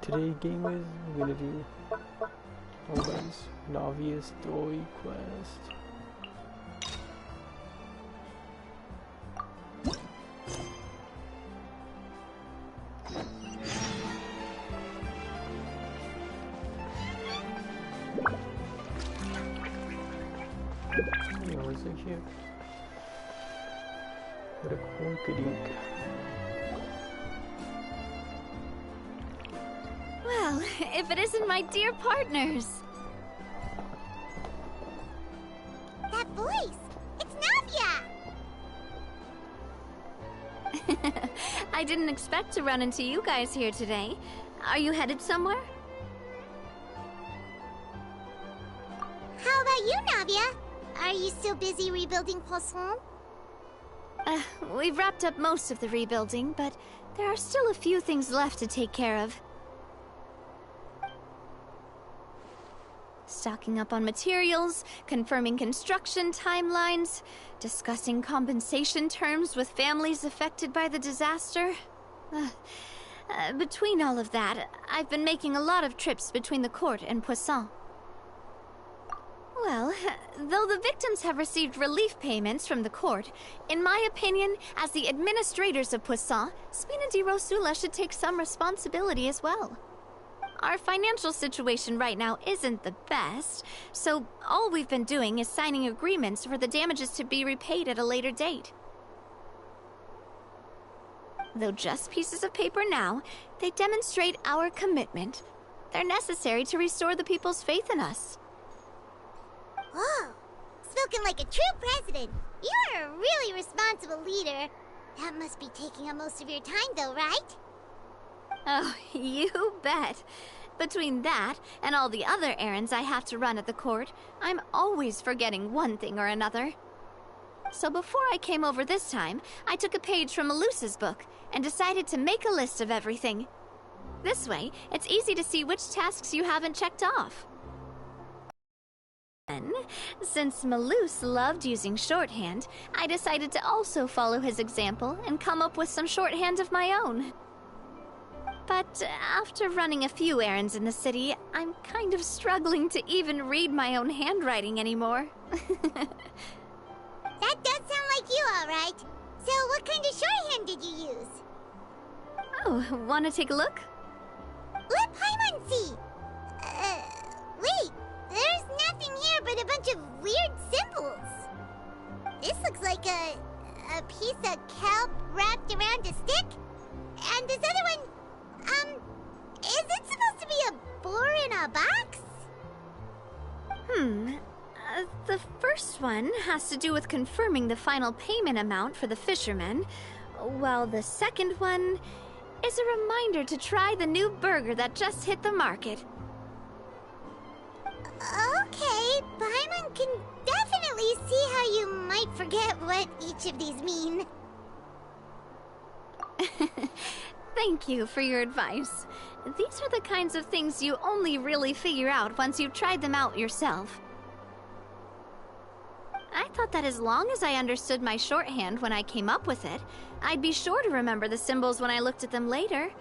today's game is we're gonna do Navia story quest. What's it here? What a coinkydink. Well, if it isn't my dear partners. That voice! It's Navia! I didn't expect to run into you guys here today. Are you headed somewhere? How about you, Navia? Are you still busy rebuilding Poisson? We've wrapped up most of the rebuilding, but there are still a few things left to take care of. Stocking up on materials, confirming construction timelines, discussing compensation terms with families affected by the disaster. Between all of that, I've been making a lot of trips between the court and Poisson. Well, though the victims have received relief payments from the court, in my opinion, as the administrators of Poisson, Spina di Rosula should take some responsibility as well. Our financial situation right now isn't the best, so all we've been doing is signing agreements for the damages to be repaid at a later date. Though just pieces of paper now, they demonstrate our commitment. They're necessary to restore the people's faith in us. Whoa! Spoken like a true president. You're a really responsible leader. That must be taking up most of your time, though, right? Oh, you bet. Between that and all the other errands I have to run at the court, I'm always forgetting one thing or another. So before I came over this time, I took a page from Melusa's book and decided to make a list of everything. This way, it's easy to see which tasks you haven't checked off. Then, since Melus loved using shorthand, I decided to also follow his example and come up with some shorthand of my own. But after running a few errands in the city, I'm kind of struggling to even read my own handwriting anymore. That does sound like you, all right. So what kind of shorthand did you use? Oh, wanna take a look? Let Paimon see! Wait, there's nothing here but a bunch of weird symbols. This looks like a piece of kelp wrapped around a stick. And this other one, is it supposed to be a boar in a box? The first one has to do with confirming the final payment amount for the fishermen, while the second one is a reminder to try the new burger that just hit the market. Okay, Paimon can definitely see how you might forget what each of these mean. Thank you for your advice. These are the kinds of things you only really figure out once you've tried them out yourself. I thought that as long as I understood my shorthand when I came up with it, I'd be sure to remember the symbols when I looked at them later.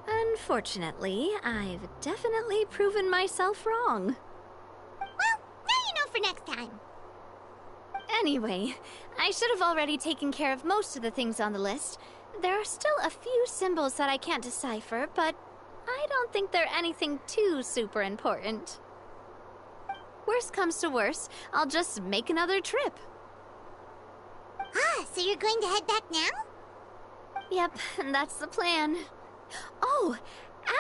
Unfortunately, I've definitely proven myself wrong. Well, now you know for next time. Anyway, I should have already taken care of most of the things on the list. There are still a few symbols that I can't decipher, but I don't think they're anything too super important. Worst comes to worst, I'll just make another trip. Ah, so you're going to head back now? Yep, that's the plan. Oh,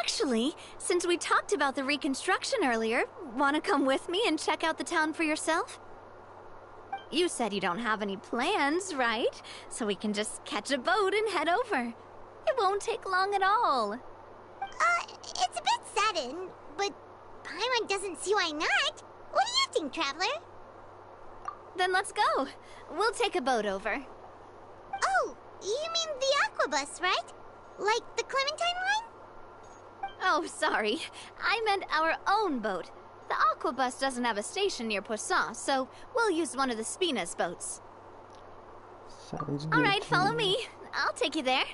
actually, since we talked about the reconstruction earlier, want to come with me and check out the town for yourself? You said you don't have any plans, right? So we can just catch a boat and head over. It won't take long at all. It's a bit sudden, but Paimon doesn't see why not. What do you think, Traveler? Then let's go. We'll take a boat over. Oh, you mean the aquabus, right? Like the Clementine line? Oh, sorry. I meant our own boat. The aquabus doesn't have a station near Poisson, so we'll use one of the Spina's boats. Sounds good. All right, follow me. I'll take you there.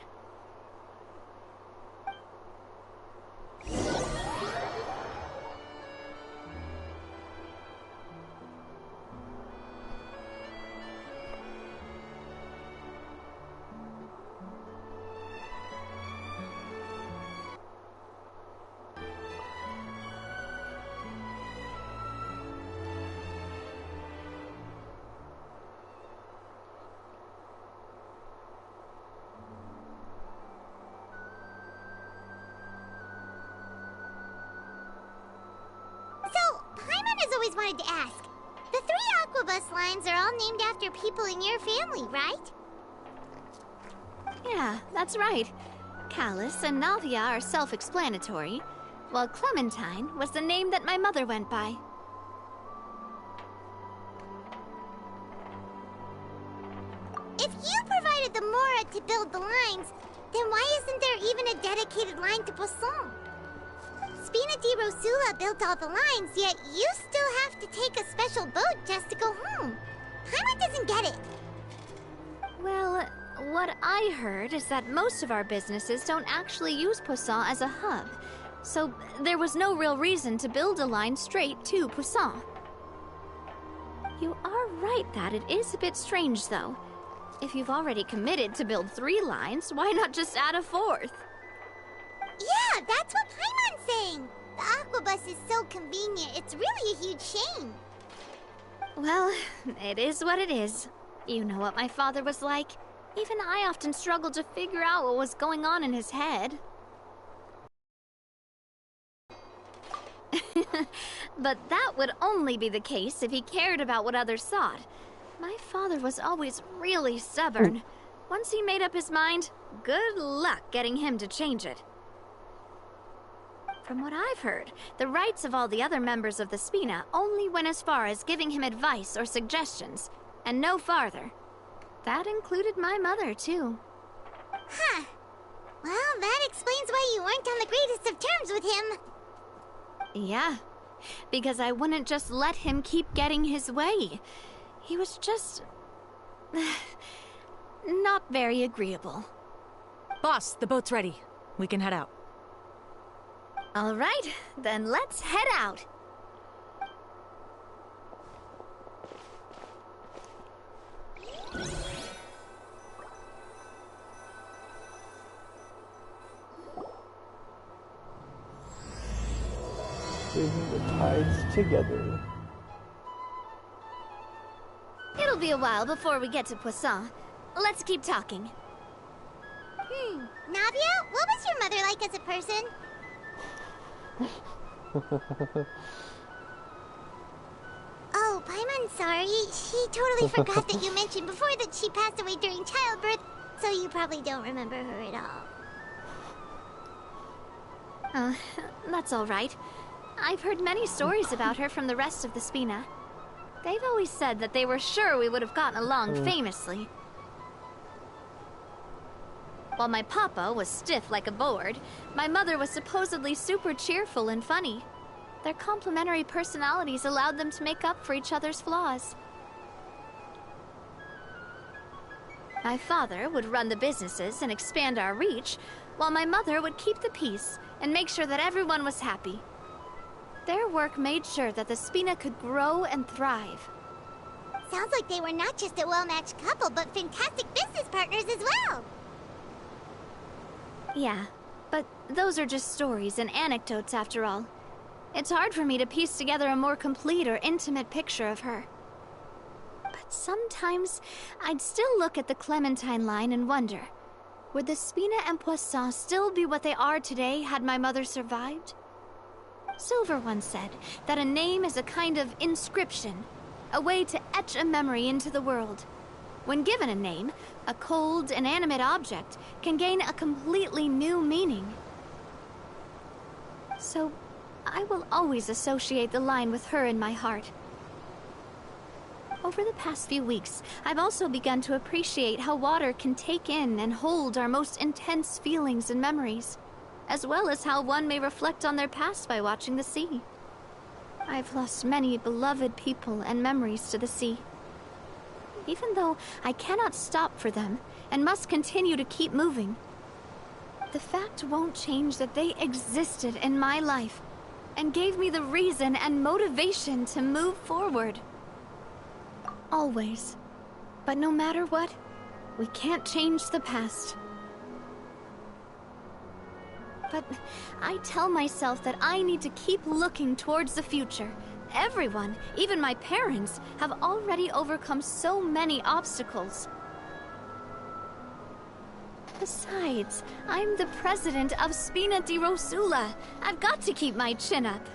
always wanted to ask. The 3 Aquabus lines are all named after people in your family, right? Yeah, that's right. Callus and Navia are self-explanatory, while Clementine was the name that my mother went by. If you provided the Mora to build the lines, then why isn't there even a dedicated line to Poisson? Spina di Rosula built all the lines, yet you still have to take a special boat just to go home. Paimon doesn't get it. Well, what I heard is that most of our businesses don't actually use Poisson as a hub, so there was no real reason to build a line straight to Poisson. You are right that it is a bit strange, though. If you've already committed to build 3 lines, why not just add a 4th? Yeah, that's what Paimon's saying. The Aquabus is so convenient, it's really a huge shame. Well, it is what it is. You know what my father was like. Even I often struggled to figure out what was going on in his head. But that would only be the case if he cared about what others thought. My father was always really stubborn. Once he made up his mind, good luck getting him to change it. From what I've heard, the rights of all the other members of the Spina only went as far as giving him advice or suggestions, and no farther. That included my mother, too. Huh. Well, that explains why you weren't on the greatest of terms with him. Yeah, because I wouldn't just let him keep getting his way. He was just... not very agreeable. Boss, the boat's ready. We can head out. All right, then let's head out. Bringing the tides together. It'll be a while before we get to Poisson. Let's keep talking. Navia, what was your mother like as a person? Oh, Paimon's sorry. She totally forgot that you mentioned before that she passed away during childbirth, so you probably don't remember her at all. That's all right. I've heard many stories about her from the rest of the Spina. They've always said that they were sure we would have gotten along famously. While my papa was stiff like a board, my mother was supposedly super cheerful and funny. Their complementary personalities allowed them to make up for each other's flaws. My father would run the businesses and expand our reach, while my mother would keep the peace and make sure that everyone was happy. Their work made sure that the Spina could grow and thrive. Sounds like they were not just a well-matched couple, but fantastic business partners as well. Yeah, but those are just stories and anecdotes after all. It's hard for me to piece together a more complete or intimate picture of her. But sometimes, I'd still look at the Clementine line and wonder, would the Spina and Poisson still be what they are today had my mother survived? Silver once said that a name is a kind of inscription, a way to etch a memory into the world. When given a name, a cold, inanimate object can gain a completely new meaning. So, I will always associate the line with her in my heart. Over the past few weeks, I've also begun to appreciate how water can take in and hold our most intense feelings and memories, as well as how one may reflect on their past by watching the sea. I've lost many beloved people and memories to the sea. Even though I cannot stop for them and must continue to keep moving, the fact won't change that they existed in my life and gave me the reason and motivation to move forward. Always. But no matter what, we can't change the past. But I tell myself that I need to keep looking towards the future. Everyone, even my parents, have already overcome so many obstacles. Besides, I'm the president of Spina di Rosula. I've got to keep my chin up.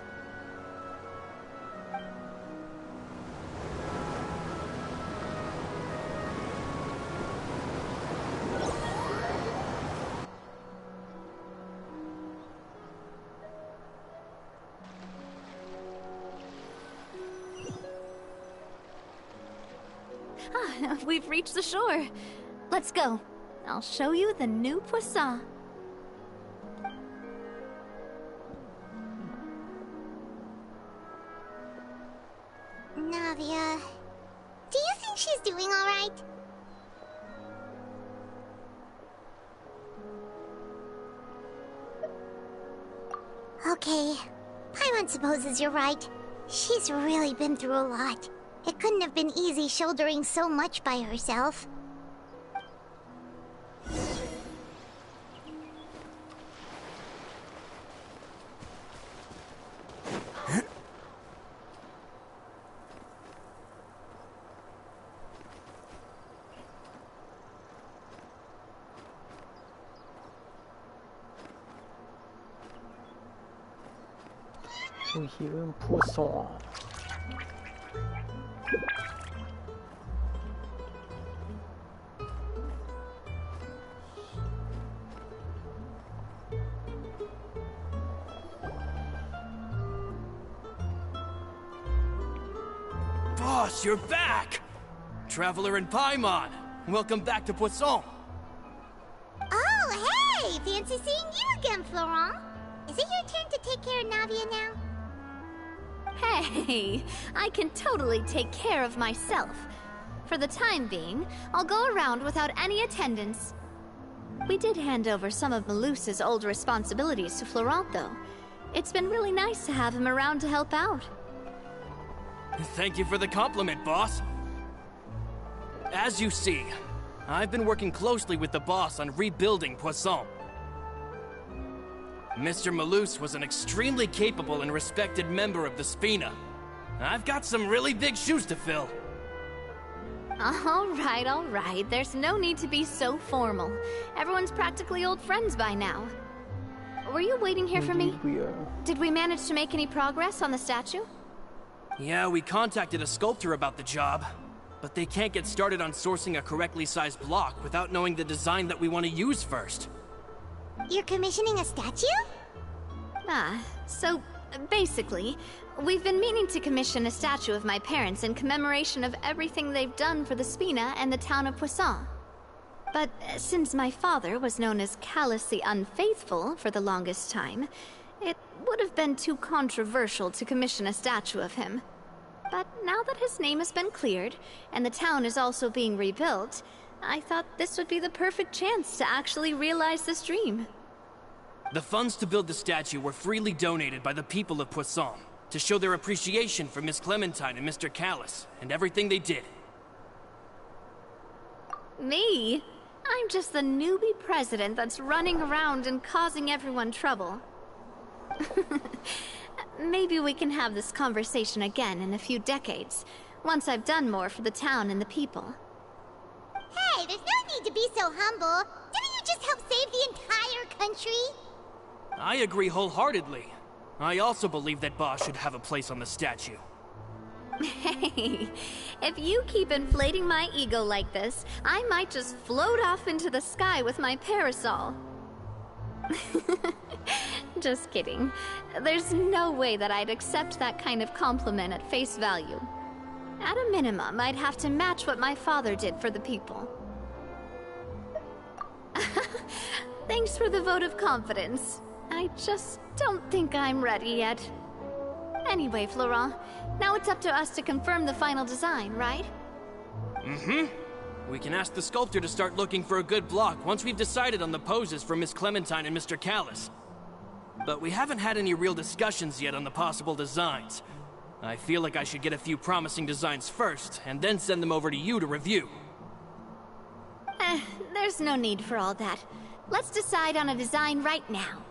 we've reached the shore. Let's go. I'll show you the new poisson. Navia, do you think she's doing all right? Okay, Paimon supposes you're right. She's really been through a lot. It couldn't have been easy shouldering so much by herself. We hear un poisson. Boss, you're back! Traveler and Paimon, welcome back to Poisson. Oh, hey! Fancy seeing you again, Florent. Is it your turn to take care of Navia now? Hey, I can totally take care of myself. For the time being, I'll go around without any attendance. We did hand over some of Malus's old responsibilities to Florent, though. It's been really nice to have him around to help out. Thank you for the compliment, boss. As you see, I've been working closely with the boss on rebuilding Poisson. Mr. Malus was an extremely capable and respected member of the Spina. I've got some really big shoes to fill. All right. There's no need to be so formal. Everyone's practically old friends by now. Were you waiting here for me? Indeed we are. Did we manage to make any progress on the statue? Yeah, we contacted a sculptor about the job, but they can't get started on sourcing a correctly sized block without knowing the design that we want to use first. You're commissioning a statue? So basically, we've been meaning to commission a statue of my parents in commemoration of everything they've done for the Spina and the town of Poisson. But since my father was known as Callus the Unfaithful for the longest time, it would have been too controversial to commission a statue of him. But now that his name has been cleared, and the town is also being rebuilt, I thought this would be the perfect chance to actually realize this dream. The funds to build the statue were freely donated by the people of Poisson to show their appreciation for Miss Clementine and Mr. Callus and everything they did. Me? I'm just the newbie president that's running around and causing everyone trouble. Maybe we can have this conversation again in a few decades, once I've done more for the town and the people. Hey, there's no need to be so humble. Didn't you just help save the entire country? I agree wholeheartedly. I also believe that Boss should have a place on the statue. Hey, if you keep inflating my ego like this, I might just float off into the sky with my parasol. Just kidding. There's no way that I'd accept that kind of compliment at face value. At a minimum, I'd have to match what my father did for the people. Thanks for the vote of confidence. I just don't think I'm ready yet. Anyway, Florent, now it's up to us to confirm the final design, right? Mm-hmm. We can ask the sculptor to start looking for a good block once we've decided on the poses for Miss Clementine and Mr. Callus. But we haven't had any real discussions yet on the possible designs. I feel like I should get a few promising designs first, and then send them over to you to review. There's no need for all that. Let's decide on a design right now.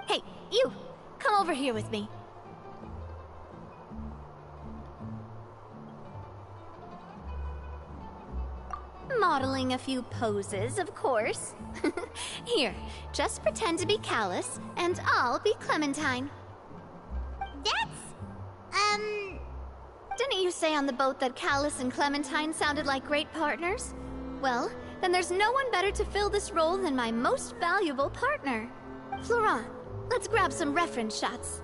Hey, you! Come over here with me. Modeling a few poses, of course. Here, just pretend to be Callus, and I'll be Clementine. Didn't you say on the boat that Callus and Clementine sounded like great partners? Well, then there's no one better to fill this role than my most valuable partner. Florent, let's grab some reference shots.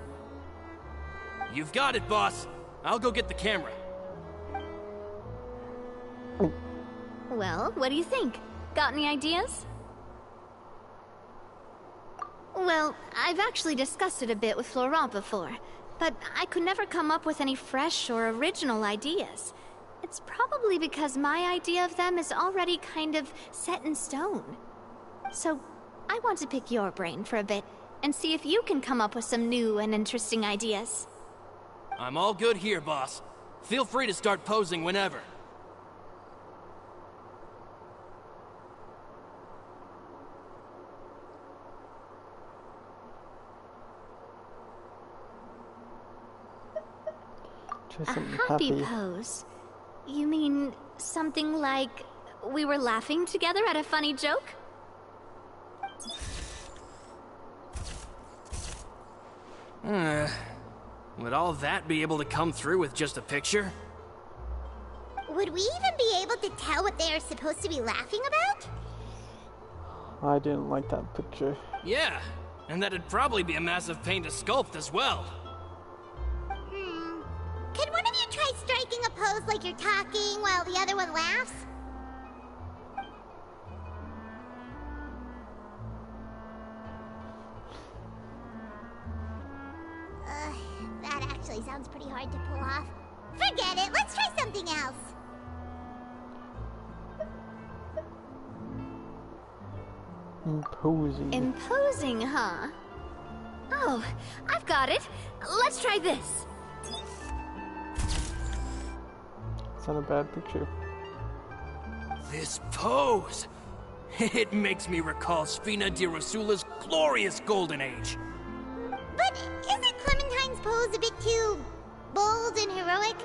You've got it, boss. I'll go get the camera. Well, what do you think? Got any ideas? Well, I've actually discussed it a bit with Florent before, but I could never come up with any fresh or original ideas. It's probably because my idea of them is already kind of set in stone. So, I want to pick your brain for a bit, and see if you can come up with some new and interesting ideas. I'm all good here, boss. Feel free to start posing whenever. Try A something happy pose? You mean something like we were laughing together at a funny joke? Would all that be able to come through with just a picture? Would we even be able to tell what they are supposed to be laughing about? I didn't like that picture. Yeah, and that'd probably be a massive pain to sculpt as well. Can one of you try striking a pose like you're talking while the other one laughs? That actually sounds pretty hard to pull off. Forget it, let's try something else. Imposing. Imposing, huh? Oh, I've got it. Let's try this. It's not a bad picture. This pose! It makes me recall Sfina di Rasula's glorious golden age. But isn't Clementine's pose a bit too bold and heroic?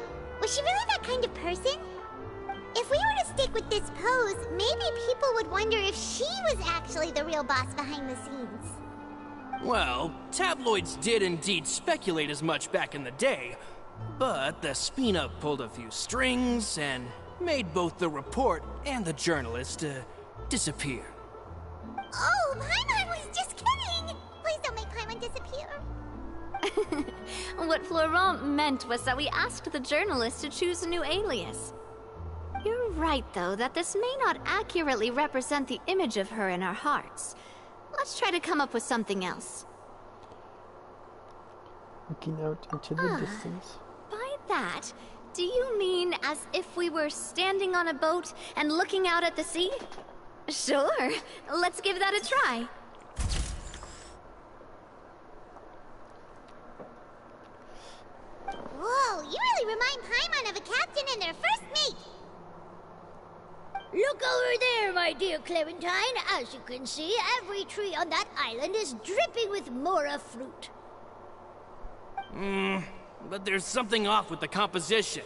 Was she really that kind of person? If we were to stick with this pose, maybe people would wonder if she was actually the real boss behind the scenes. Well, tabloids did indeed speculate as much back in the day, but the Sfina pulled a few strings and made both the report and the journalist disappear. Oh, Paimon was just kidding! Please don't make Paimon disappear. What Florent meant was that we asked the journalist to choose a new alias. You're right, though, that this may not accurately represent the image of her in our hearts. Let's try to come up with something else. Looking out into the distance. By that, do you mean as if we were standing on a boat and looking out at the sea? Sure, let's give that a try. Whoa, you really remind Paimon of a captain and their first mate. Look over there, my dear Clementine. As you can see, every tree on that island is dripping with mora fruit. But there's something off with the composition.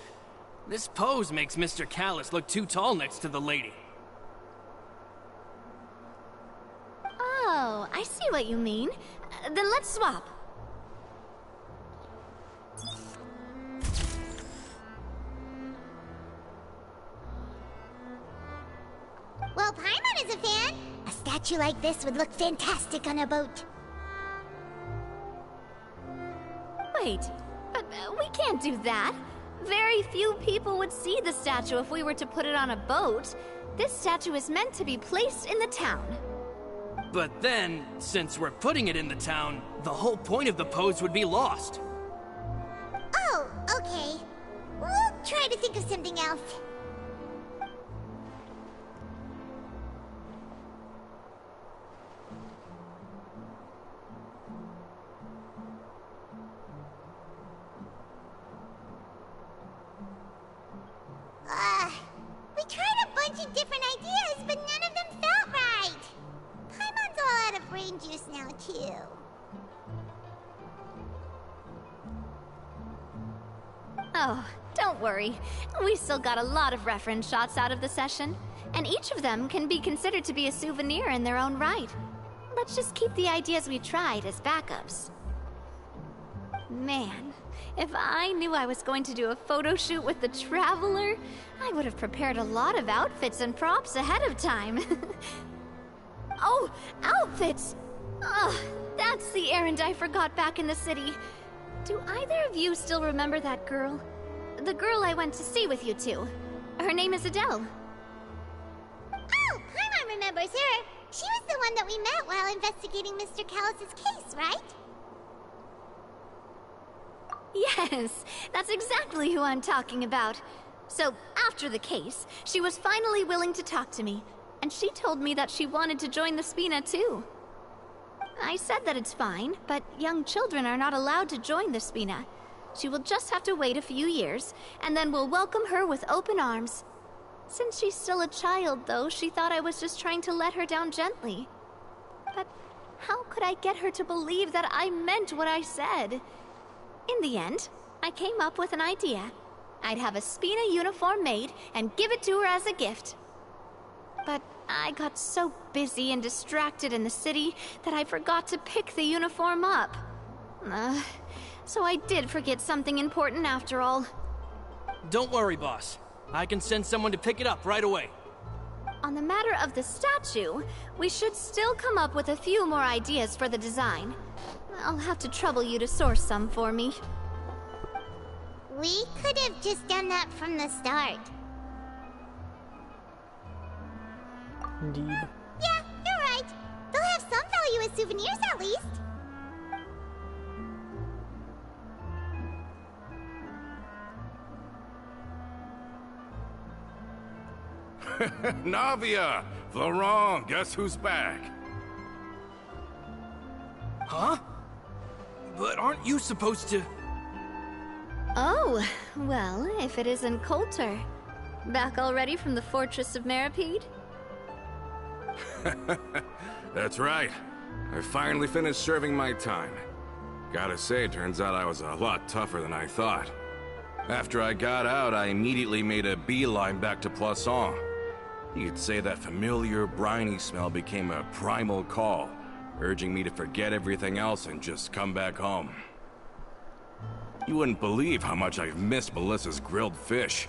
This pose makes Mr. Callis look too tall next to the lady. Oh, I see what you mean. Then let's swap. Well, Paimon is a fan. A statue like this would look fantastic on a boat. Wait, but we can't do that. Very few people would see the statue if we were to put it on a boat. This statue is meant to be placed in the town. But then, since we're putting it in the town, the whole point of the pose would be lost. Oh, okay. We'll try to think of something else. We tried a bunch of different ideas, but none of them felt right. Paimon's all out of brain juice now, too. Oh, don't worry. We still got a lot of reference shots out of the session, and each of them can be considered to be a souvenir in their own right. Let's just keep the ideas we tried as backups. Man, if I knew I was going to do a photo shoot with the Traveler, I would have prepared a lot of outfits and props ahead of time. Oh, outfits! Ugh, that's the errand I forgot back in the city. Do either of you still remember that girl? The girl I went to see with you two. Her name is Adele. remembers her. She was the one that we met while investigating Mr. Callus's case, right? Yes, that's exactly who I'm talking about. So, after the case, she was finally willing to talk to me, and she told me that she wanted to join the Spina too. I said that it's fine, but young children are not allowed to join the Spina. She will just have to wait a few years, and then we'll welcome her with open arms. Since she's still a child, though, she thought I was just trying to let her down gently. But how could I get her to believe that I meant what I said? In the end, I came up with an idea. I'd have a Spina uniform made and give it to her as a gift. But I got so busy and distracted in the city that I forgot to pick the uniform up. So I did forget something important after all. Don't worry, boss. I can send someone to pick it up right away. On the matter of the statue, we should still come up with a few more ideas for the design. I'll have to trouble you to source some for me. We could have just done that from the start. Indeed. Yeah, you're right. They'll have some value as souvenirs at least. Navia! Florent, guess who's back? Huh? But aren't you supposed to... Oh, well, if it isn't Coulter. Back already from the Fortress of Meripede? That's right. I finally finished serving my time. Gotta say, turns out I was a lot tougher than I thought. After I got out, I immediately made a beeline back to Poisson. You could say that familiar, briny smell became a primal call, urging me to forget everything else and just come back home. You wouldn't believe how much I've missed Melissa's grilled fish.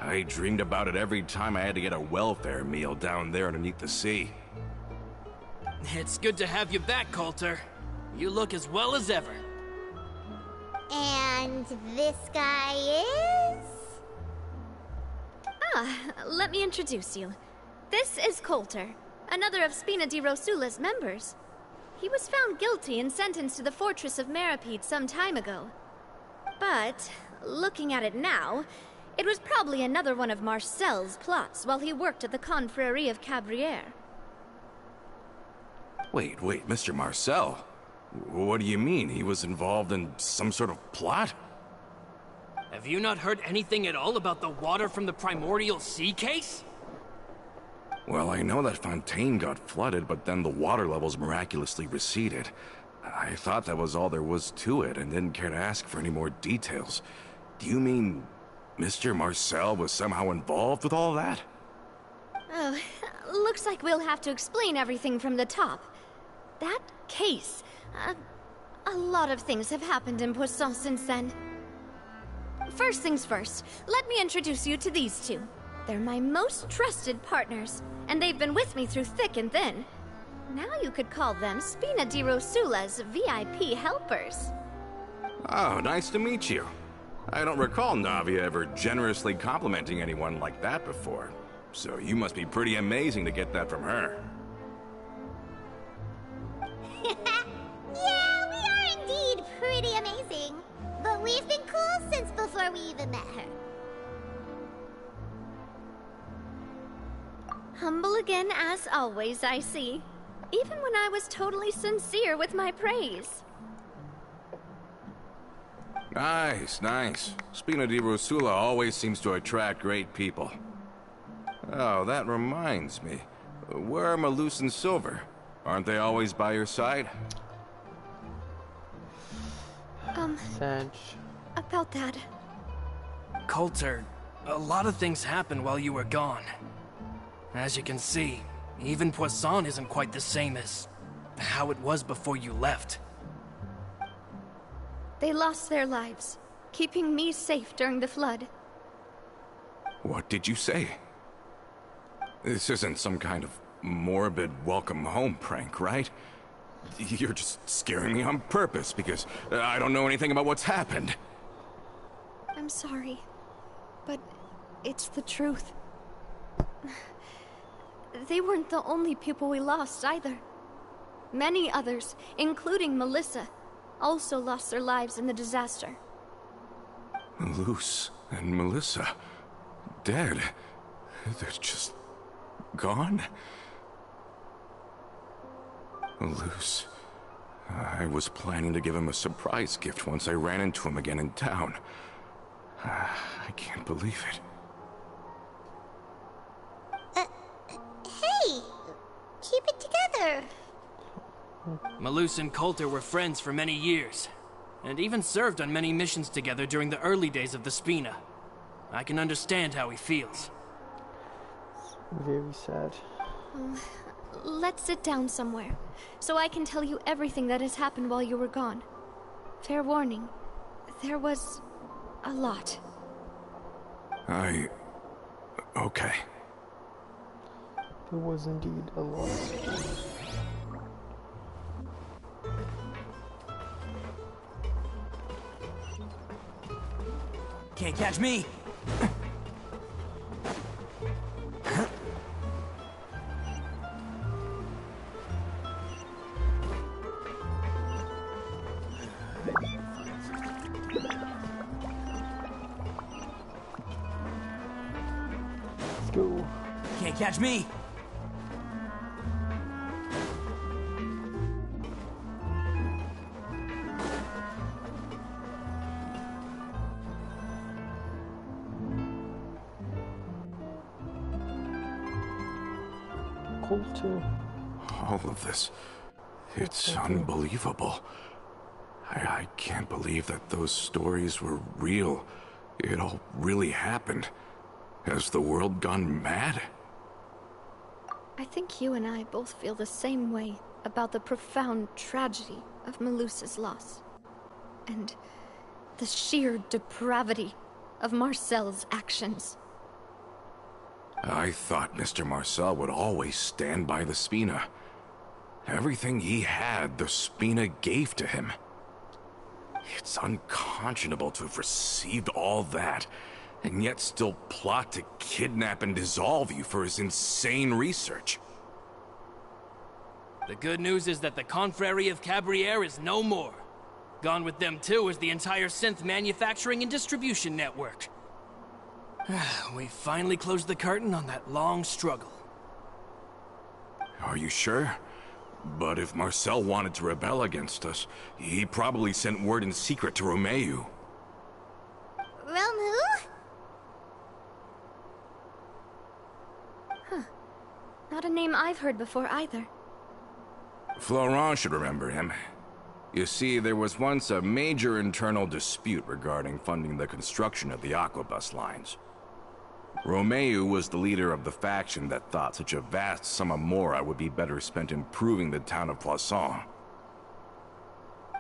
I dreamed about it every time I had to get a welfare meal down there underneath the sea. It's good to have you back, Coulter. You look as well as ever. And this guy is... Let me introduce you. This is Coulter, another of Spina di Rosula's members. He was found guilty and sentenced to the Fortress of Meripede some time ago. But, looking at it now, it was probably another one of Marcel's plots while he worked at the Confrérie of Cabrières. Wait, Mr. Marcel? What do you mean? He was involved in some sort of plot? Have you not heard anything at all about the water from the Primordial Sea case? Well, I know that Fontaine got flooded, but then the water levels miraculously receded. I thought that was all there was to it and didn't care to ask for any more details. Do you mean Mr. Marcel was somehow involved with all that? Oh, looks like we'll have to explain everything from the top. That case... a lot of things have happened in Poisson since then. First things first, let me introduce you to these two. They're my most trusted partners, and they've been with me through thick and thin. Now you could call them Spina di Rosula's VIP helpers. Oh, nice to meet you. I don't recall Navia ever generously complimenting anyone like that before. So you must be pretty amazing to get that from her. Yeah, we are indeed pretty amazing. But we've been cool since before we even met her. Humble again as always, I see. Even when I was totally sincere with my praise. Nice, nice. Spina di Rosula always seems to attract great people. Oh, that reminds me. Where are Malus and Silver? Aren't they always by your side? Sag. About that. Coulter, a lot of things happened while you were gone. As you can see, even Poisson isn't quite the same as how it was before you left. They lost their lives, keeping me safe during the flood. What did you say? This isn't some kind of morbid welcome home prank, right? You're just scaring me on purpose because I don't know anything about what's happened. I'm sorry, but it's the truth. they weren't the only people we lost either. Many others, including Melissa, also lost their lives in the disaster. Luce and Melissa, dead. They're just gone? Luce, I was planning to give him a surprise gift once I ran into him again in town. I can't believe it. Hey! Keep it together! Malus and Coulter were friends for many years, and even served on many missions together during the early days of the Spina. I can understand how he feels. Very sad. Let's sit down somewhere, so I can tell you everything that has happened while you were gone. Fair warning, there was a lot. Okay. There was indeed a lot. Can't catch me! Let's go. Can't catch me! Coulter. All of this, it's unbelievable. I can't believe that those stories were real. It all really happened. Has the world gone mad? I think you and I both feel the same way about the profound tragedy of Melusa's loss. And the sheer depravity of Marcel's actions. I thought Mr. Marcel would always stand by the Spina. Everything he had, the Spina gave to him. It's unconscionable to have received all that, and yet still plot to kidnap and dissolve you for his insane research. The good news is that the Confrérie of Cabriere is no more. Gone with them too is the entire synth manufacturing and distribution network. We finally closed the curtain on that long struggle. Are you sure? But if Marcel wanted to rebel against us, he probably sent word in secret to Romeu. Romu? Not a name I've heard before either. Florent should remember him. You see, there was once a major internal dispute regarding funding the construction of the Aquabus lines. Romeu was the leader of the faction that thought such a vast sum of mora would be better spent improving the town of Poisson.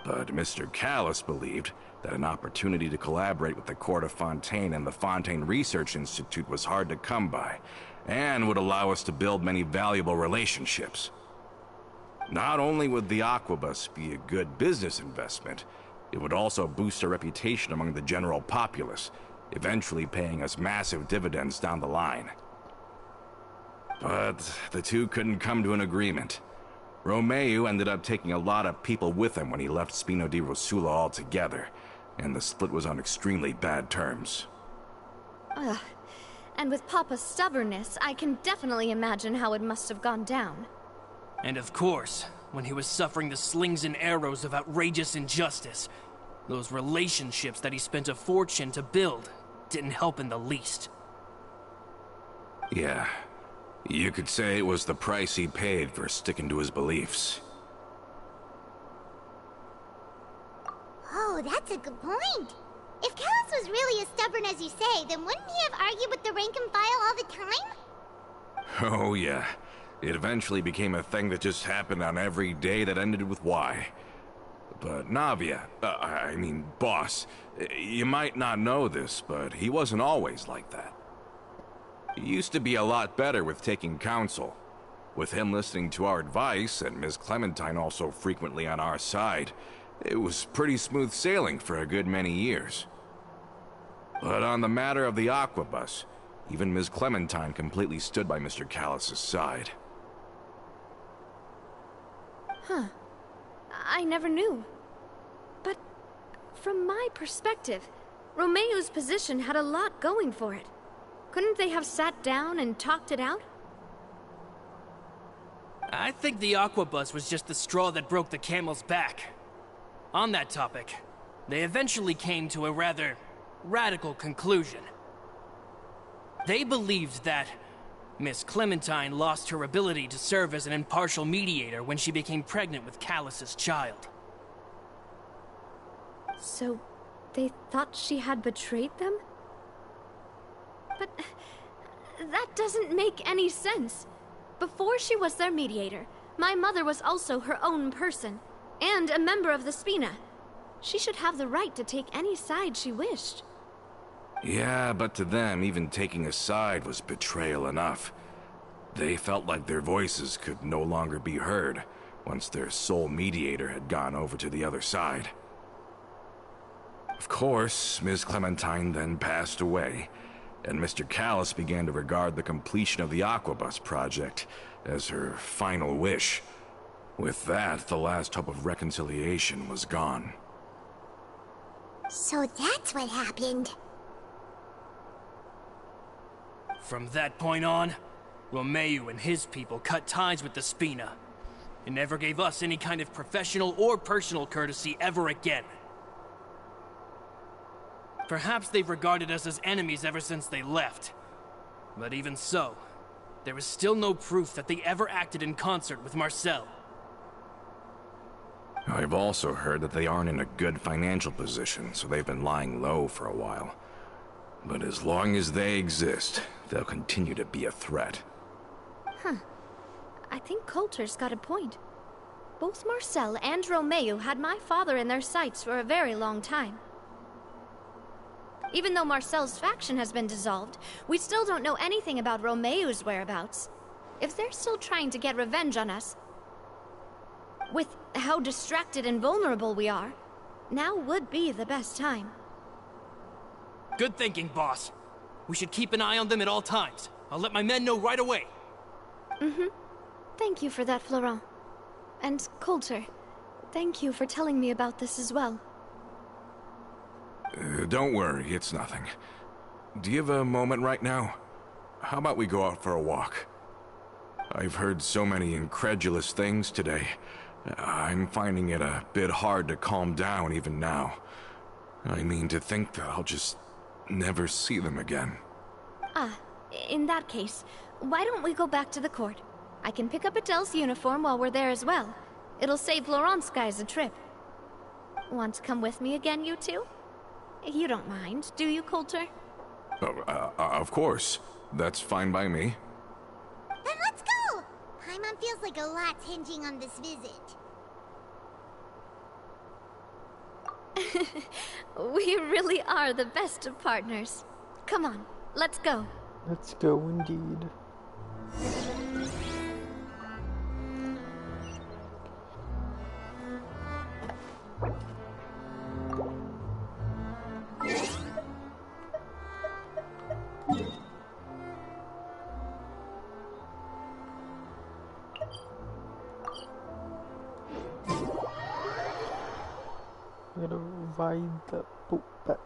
But Mr. Callis believed that an opportunity to collaborate with the Court of Fontaine and the Fontaine Research Institute was hard to come by, and would allow us to build many valuable relationships. Not only would the Aquabus be a good business investment, it would also boost our reputation among the general populace, eventually paying us massive dividends down the line. But the two couldn't come to an agreement. Romeu ended up taking a lot of people with him when he left Spino di Rosula altogether, and the split was on extremely bad terms. Ugh. And with Papa's stubbornness, I can definitely imagine how it must have gone down. And of course, when he was suffering the slings and arrows of outrageous injustice, those relationships that he spent a fortune to build didn't help in the least. Yeah, you could say it was the price he paid for sticking to his beliefs. Oh, that's a good point. If Callis was really as stubborn as you say, then wouldn't he have argued with the rank and file all the time? Oh yeah, it eventually became a thing that just happened on every day that ended with Y. But Navia, boss, you might not know this, but he wasn't always like that. He used to be a lot better with taking counsel. With him listening to our advice, and Ms. Clementine also frequently on our side, it was pretty smooth sailing for a good many years. But on the matter of the Aquabus, Even Ms. Clementine completely stood by Mr. Callus's side. Huh. I never knew. But from my perspective, Romeo's position had a lot going for it. Couldn't they have sat down and talked it out? I think the Aquabus was just the straw that broke the camel's back. On that topic, they eventually came to a rather radical conclusion. They believed that Miss Clementine lost her ability to serve as an impartial mediator when she became pregnant with Callus's child. So, they thought she had betrayed them? But that doesn't make any sense. Before she was their mediator, my mother was also her own person, and a member of the Spina. She should have the right to take any side she wished. Yeah, but to them, even taking a side was betrayal enough. They felt like their voices could no longer be heard once their sole mediator had gone over to the other side. Of course, Ms. Clementine then passed away, and Mr. Callus began to regard the completion of the Aquabus project as her final wish. With that, the last hope of reconciliation was gone. So that's what happened. From that point on, Romeo and his people cut ties with the Spina, and never gave us any kind of professional or personal courtesy ever again. Perhaps they've regarded us as enemies ever since they left. But even so, there is still no proof that they ever acted in concert with Marcel. I've also heard that they aren't in a good financial position, so they've been lying low for a while. But as long as they exist, they'll continue to be a threat. Huh. I think Coulter's got a point. Both Marcel and Romeo had my father in their sights for a very long time. Even though Marcel's faction has been dissolved, we still don't know anything about Romeo's whereabouts. If they're still trying to get revenge on us, with how distracted and vulnerable we are, now would be the best time. Good thinking, boss. We should keep an eye on them at all times. I'll let my men know right away. Thank you for that, Florent. And Coulter, thank you for telling me about this as well. Don't worry, it's nothing. Do you have a moment right now? How about we go out for a walk? I've heard so many incredulous things today. I'm finding it a bit hard to calm down even now. I mean, to think that I'll just never see them again. In that case, why don't we go back to the court? I can pick up Adele's uniform while we're there as well. It'll save Laurent's guys a trip. Want to come with me again, you two? You don't mind, do you, Coulter? Of course. That's fine by me. Then let's go! Paimon feels like a lot's hinging on this visit. We really are the best of partners. Come on, let's go. Let's go indeed. Gotta ride the boat back.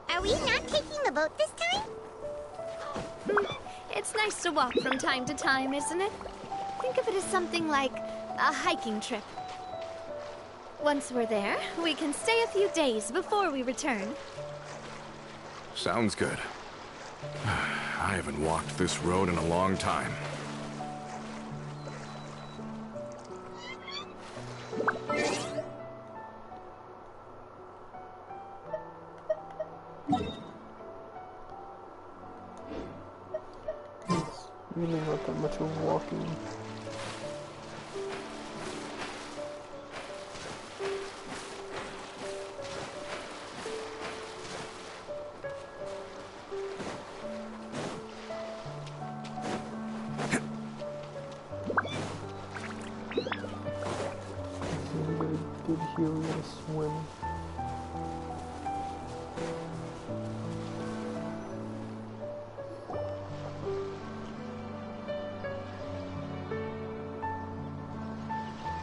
Are we not taking the boat this time? It's nice to walk from time to time, isn't it? Think of it as something like a hiking trip. Once we're there, we can stay a few days before we return. Sounds good. I haven't walked this road in a long time. Really not that much of walking. them.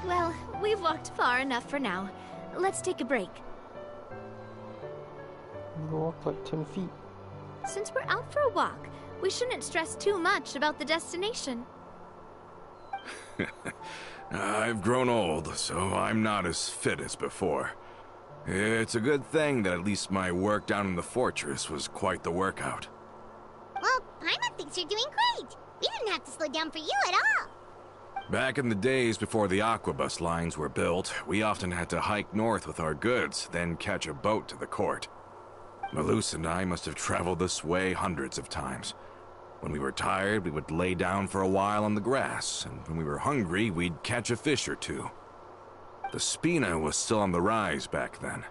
Well, we've walked far enough for now. Let's take a break. You walk like 10 feet. Since we're out for a walk, we shouldn't stress too much about the destination. I've grown old, so I'm not as fit as before. It's a good thing that at least my work down in the fortress was quite the workout. Well, Paimon thinks you're doing great. We didn't have to slow down for you at all. Back in the days before the aquabus lines were built, we often had to hike north with our goods, then catch a boat to the court. Malus and I must have traveled this way hundreds of times. When we were tired, we would lay down for a while on the grass, and when we were hungry, we'd catch a fish or two. The Spina was still on the rise back then.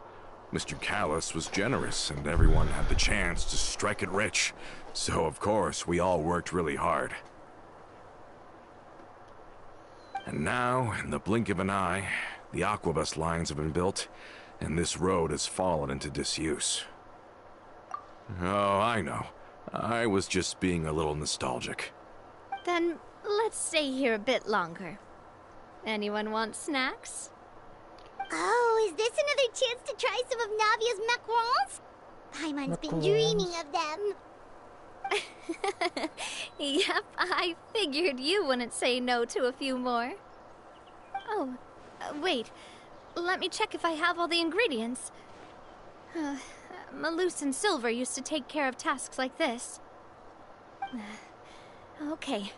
Mr. Callis was generous, and everyone had the chance to strike it rich. So, of course, we all worked really hard. And now, in the blink of an eye, the aquabus lines have been built, and this road has fallen into disuse. Oh, I know. I was just being a little nostalgic. Then let's stay here a bit longer. Anyone want snacks? Oh, is this another chance to try some of Navia's macarons? Paimon's been dreaming of them. Yep, I figured you wouldn't say no to a few more. Oh, wait. Let me check if I have all the ingredients. Malus and Silver used to take care of tasks like this. Okay,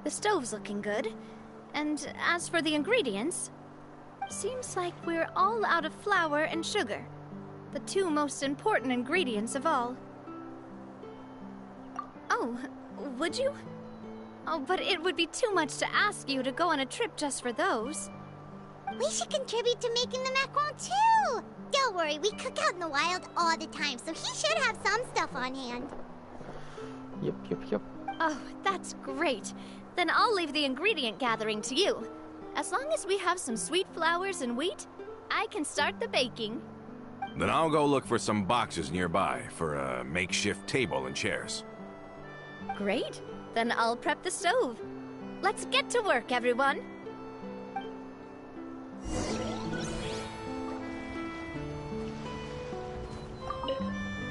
the stove's looking good. And as for the ingredients, seems like we're all out of flour and sugar, the two most important ingredients of all. Oh, would you? Oh, but it would be too much to ask you to go on a trip just for those. We should contribute to making the macaron too. Don't worry, we cook out in the wild all the time, so he should have some stuff on hand. Yep. Oh, that's great. Then I'll leave the ingredient gathering to you. As long as we have some sweet flowers and wheat, I can start the baking. Then I'll go look for some boxes nearby for a makeshift table and chairs. Great. Then I'll prep the stove. Let's get to work, everyone.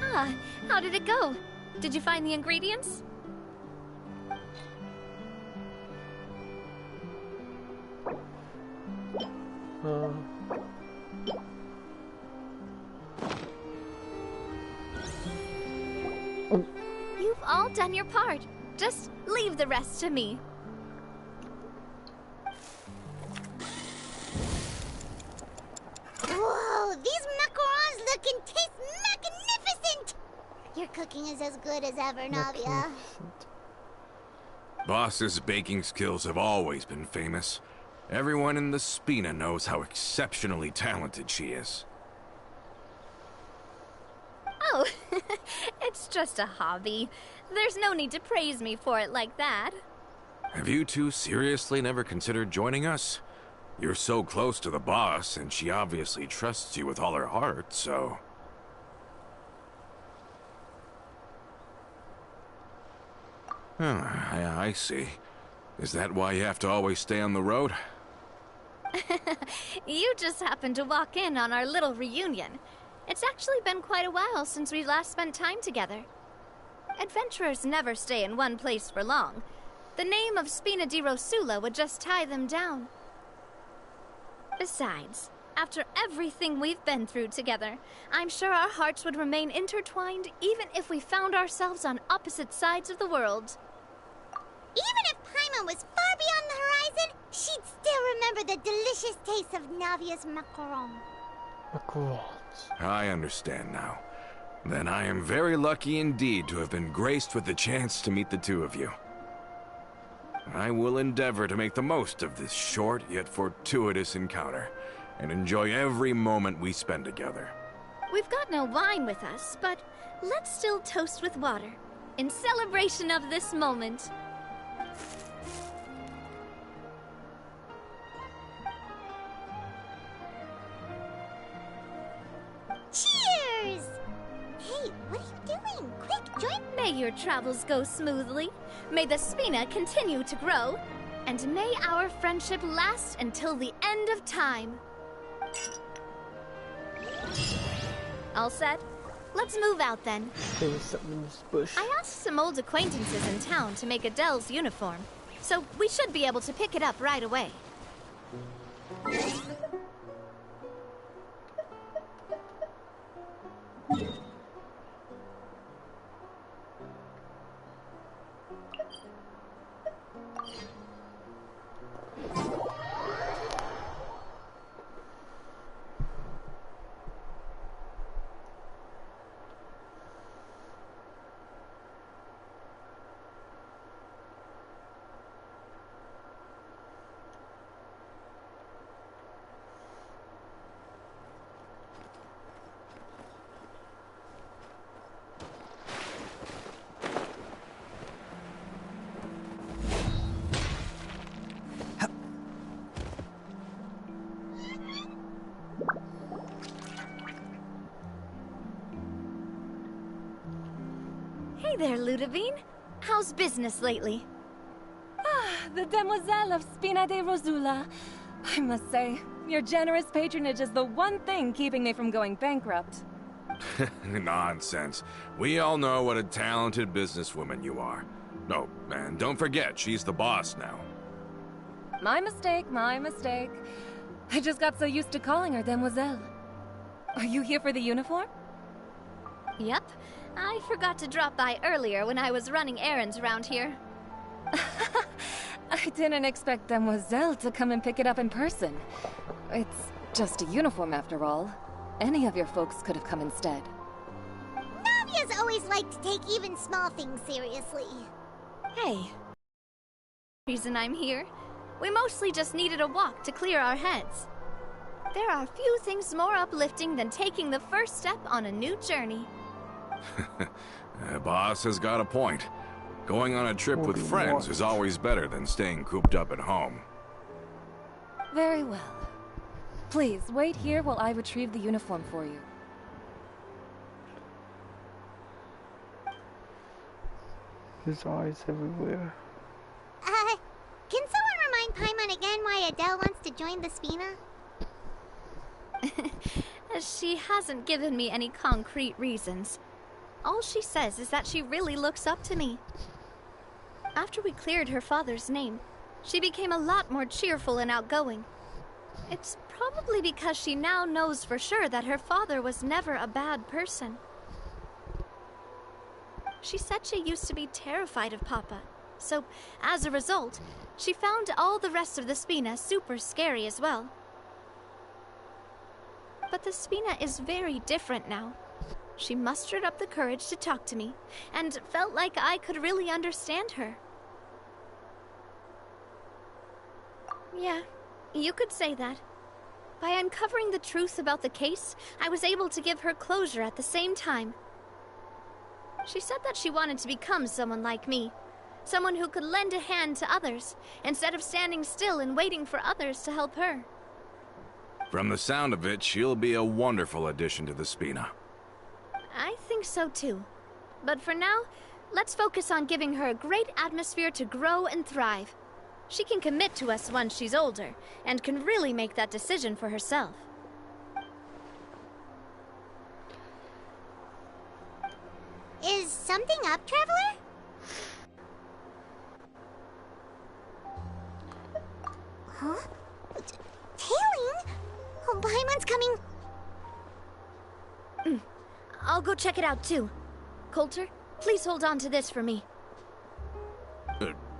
Ah, how did it go? Did you find the ingredients? You've all done your part. Just leave the rest to me. Whoa, these macarons look and taste magnificent! Your cooking is as good as ever, Navia. Boss's baking skills have always been famous. Everyone in the Spina knows how exceptionally talented she is. Oh, it's just a hobby. There's no need to praise me for it like that. Have you two seriously never considered joining us? You're so close to the boss, and she obviously trusts you with all her heart, so... I see. Is that why you have to always stay on the road? You just happened to walk in on our little reunion. It's actually been quite a while since we last spent time together. Adventurers never stay in one place for long. The name of Spina di Rosula would just tie them down. Besides, after everything we've been through together, I'm sure our hearts would remain intertwined even if we found ourselves on opposite sides of the world. Even if Paimon was far beyond the horizon, she'd still remember the delicious taste of Navia's macaron. I understand now. Then I am very lucky indeed to have been graced with the chance to meet the two of you. I will endeavor to make the most of this short yet fortuitous encounter, and enjoy every moment we spend together. We've got no wine with us, but let's still toast with water, in celebration of this moment. Cheers! Hey, what are you doing? Quick, join. May your travels go smoothly. May the Spina continue to grow. And may our friendship last until the end of time. All set? Let's move out then. There was something in this bush. I asked some old acquaintances in town to make Adele's uniform, so we should be able to pick it up right away. Hey there, Ludovine. How's business lately? The Demoiselle of Spina de Rosula. I must say, your generous patronage is the one thing keeping me from going bankrupt. Nonsense. We all know what a talented businesswoman you are. Oh, and don't forget, she's the boss now. My mistake, my mistake. I just got so used to calling her Demoiselle. Are you here for the uniform? Yep. I forgot to drop by earlier when I was running errands around here. I didn't expect Demoiselle to come and pick it up in person. It's just a uniform after all. Any of your folks could have come instead. Navia's always liked to take even small things seriously. Hey. Reason I'm here. We mostly just needed a walk to clear our heads. There are few things more uplifting than taking the first step on a new journey. Boss has got a point. Going on a trip with friends is always better than staying cooped up at home. Very well. Please, wait here while I retrieve the uniform for you. There's eyes everywhere. Can someone remind Paimon again why Adele wants to join the Spina? She hasn't given me any concrete reasons. All she says is that she really looks up to me. After we cleared her father's name, she became a lot more cheerful and outgoing. It's probably because she now knows for sure that her father was never a bad person. She said she used to be terrified of Papa, so as a result, she found all the rest of the Spina super scary as well. But the Spina is very different now. She mustered up the courage to talk to me, and felt like I could really understand her. Yeah, you could say that. By uncovering the truth about the case, I was able to give her closure at the same time. She said that she wanted to become someone like me. Someone who could lend a hand to others, instead of standing still and waiting for others to help her. From the sound of it, she'll be a wonderful addition to the Spina. I think so too. But for now, let's focus on giving her a great atmosphere to grow and thrive. She can commit to us once she's older, and can really make that decision for herself. Is something up, Traveler? Huh? Tailing? Oh, Paimon's coming. I'll go check it out too. Coulter, please hold on to this for me.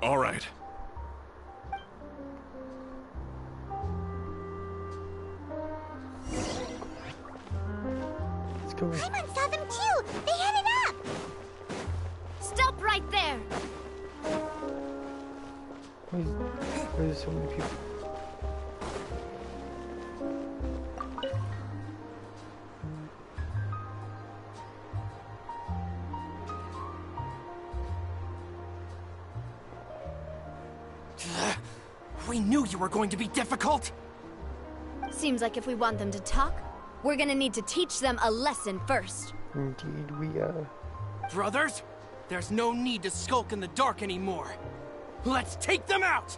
All right. Let's go. Paimon saw them too. They headed up. Stop right there! Why is there so many people? We knew you were going to be difficult! Seems like if we want them to talk, We're gonna need to teach them a lesson first. Indeed, Brothers, there's no need to skulk in the dark anymore. Let's take them out!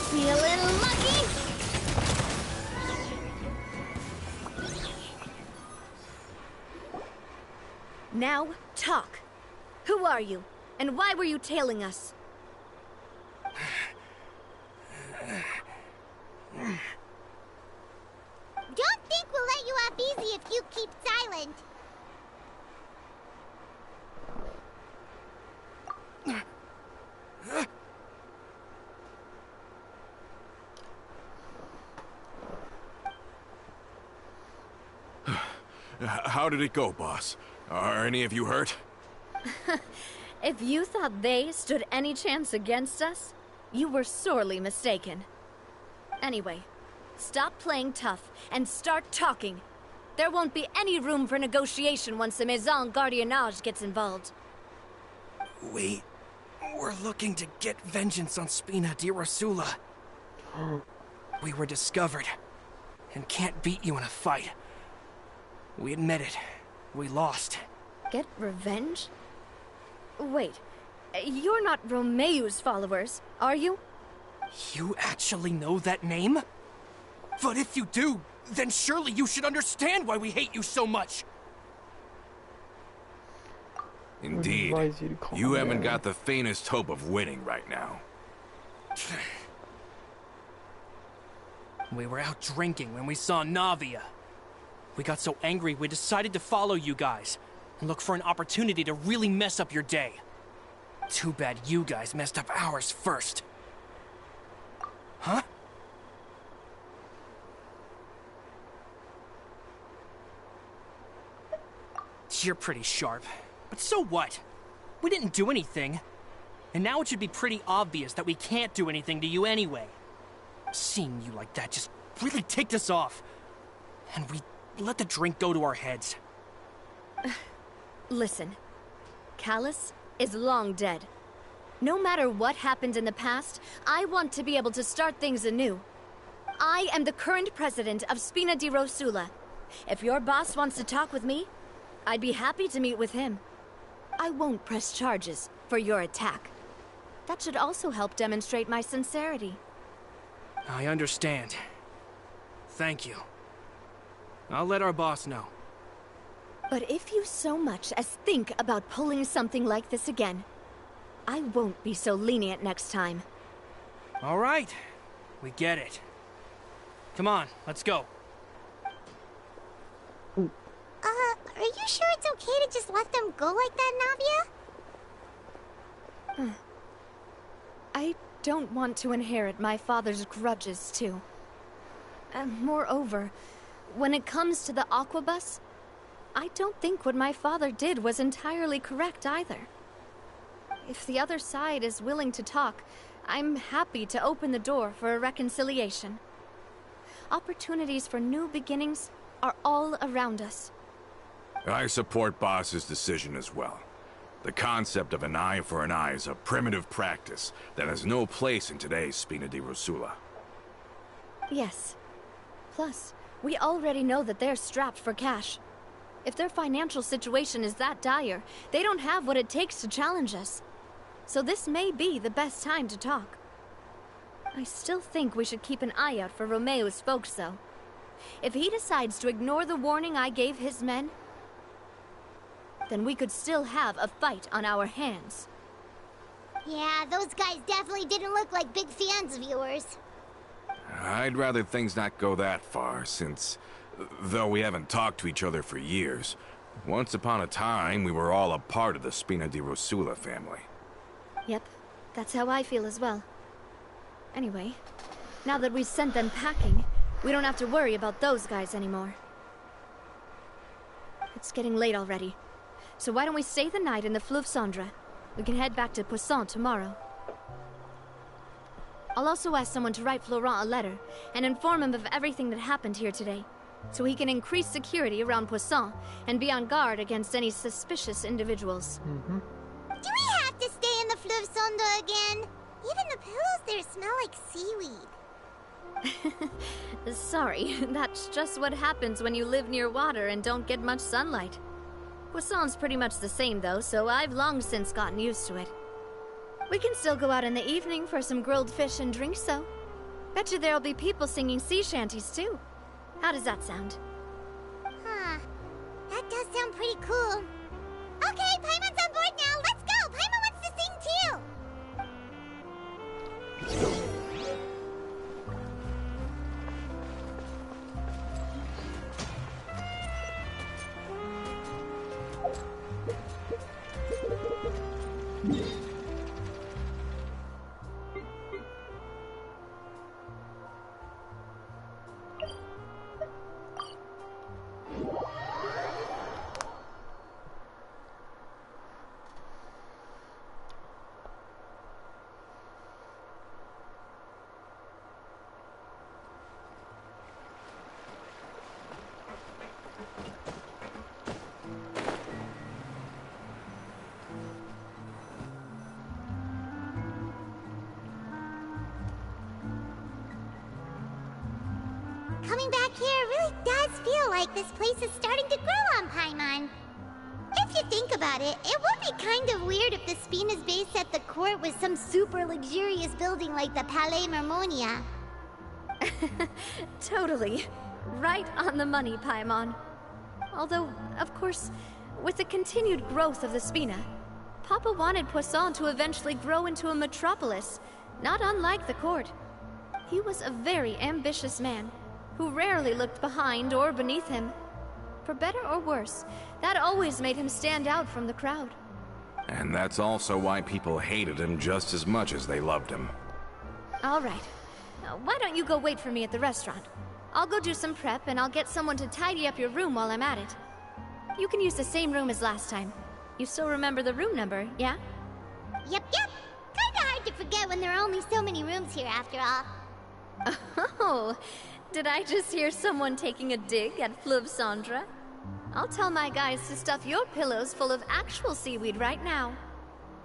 Feeling lucky? Now, talk. Who are you? And why were you tailing us? Don't think we'll let you off easy if you keep silent. How did it go, boss? Are any of you hurt? If you thought they stood any chance against us, you were sorely mistaken. Anyway, stop playing tough and start talking. There won't be any room for negotiation once the Maison Gardiennage gets involved. We're looking to get vengeance on Spina di Rosula. We were discovered and can't beat you in a fight. We admit it. We lost. Get revenge? Wait, you're not Romeu's followers, are you? You actually know that name? But if you do, then surely you should understand why we hate you so much. Indeed. advise you to calm You haven't down. got the faintest hope of winning right now. We were out drinking when we saw Navia. We got so angry we decided to follow you guys and look for an opportunity to really mess up your day. Too bad you guys messed up ours first. Huh? You're pretty sharp, but so what? We didn't do anything. And now it should be pretty obvious that we can't do anything to you anyway. Seeing you like that just really ticked us off. And we let the drink go to our heads. Listen, Callus is long dead. No matter what happened in the past, I want to be able to start things anew. I am the current president of Spina di Rosula. If your boss wants to talk with me, I'd be happy to meet with him. I won't press charges for your attack. That should also help demonstrate my sincerity. I understand. Thank you. I'll let our boss know. But if you so much as think about pulling something like this again, I won't be so lenient next time. All right. We get it. Come on, let's go. Are you sure it's okay to just let them go like that, Navia? I don't want to inherit my father's grudges, too. And moreover, when it comes to the Aquabus, I don't think what my father did was entirely correct either. If the other side is willing to talk, I'm happy to open the door for a reconciliation. Opportunities for new beginnings are all around us. I support Boss's decision as well. The concept of an eye for an eye is a primitive practice that has no place in today's Spina di Rosula. Yes. Plus, we already know that they're strapped for cash. If their financial situation is that dire, they don't have what it takes to challenge us. So this may be the best time to talk. I still think we should keep an eye out for Romeu's folks, though. If he decides to ignore the warning I gave his men, then we could still have a fight on our hands. Yeah, those guys definitely didn't look like big fans of yours. I'd rather things not go that far, since, though we haven't talked to each other for years, once upon a time we were all a part of the Spina di Rosula family. Yep, that's how I feel as well. Anyway, now that we've sent them packing, we don't have to worry about those guys anymore. It's getting late already, so why don't we stay the night in the Fleuve Cendre? We can head back to Poisson tomorrow. I'll also ask someone to write Florent a letter and inform him of everything that happened here today, so he can increase security around Poisson and be on guard against any suspicious individuals. Do we have to stay in the Fleuve Cendre again? Even the pillows there smell like seaweed. Sorry, that's just what happens when you live near water and don't get much sunlight. Poisson's pretty much the same though, so I've long since gotten used to it. We can still go out in the evening for some grilled fish and drinks though. Betcha there'll be people singing sea shanties too. How does that sound? Huh. That does sound pretty cool. Okay, Paimon's on board now. Let's go! Paimon wants to sing too! Coming back here really does feel like this place is starting to grow on Paimon. If you think about it, it would be kind of weird if the Spina's base at the court was some super luxurious building like the Palais Mermonia. Totally. Right on the money, Paimon. Although, of course, with the continued growth of the Spina, Papa wanted Poisson to eventually grow into a metropolis, not unlike the court. He was a very ambitious man, who rarely looked behind or beneath him. For better or worse, that always made him stand out from the crowd. And that's also why people hated him just as much as they loved him. All right. Why don't you go wait for me at the restaurant? I'll go do some prep and I'll get someone to tidy up your room while I'm at it. You can use the same room as last time. You still remember the room number, yeah? Yep. Kinda hard to forget when there are only so many rooms here after all. Oh, did I just hear someone taking a dig at Fleuve Cendre? I'll tell my guys to stuff your pillows full of actual seaweed right now.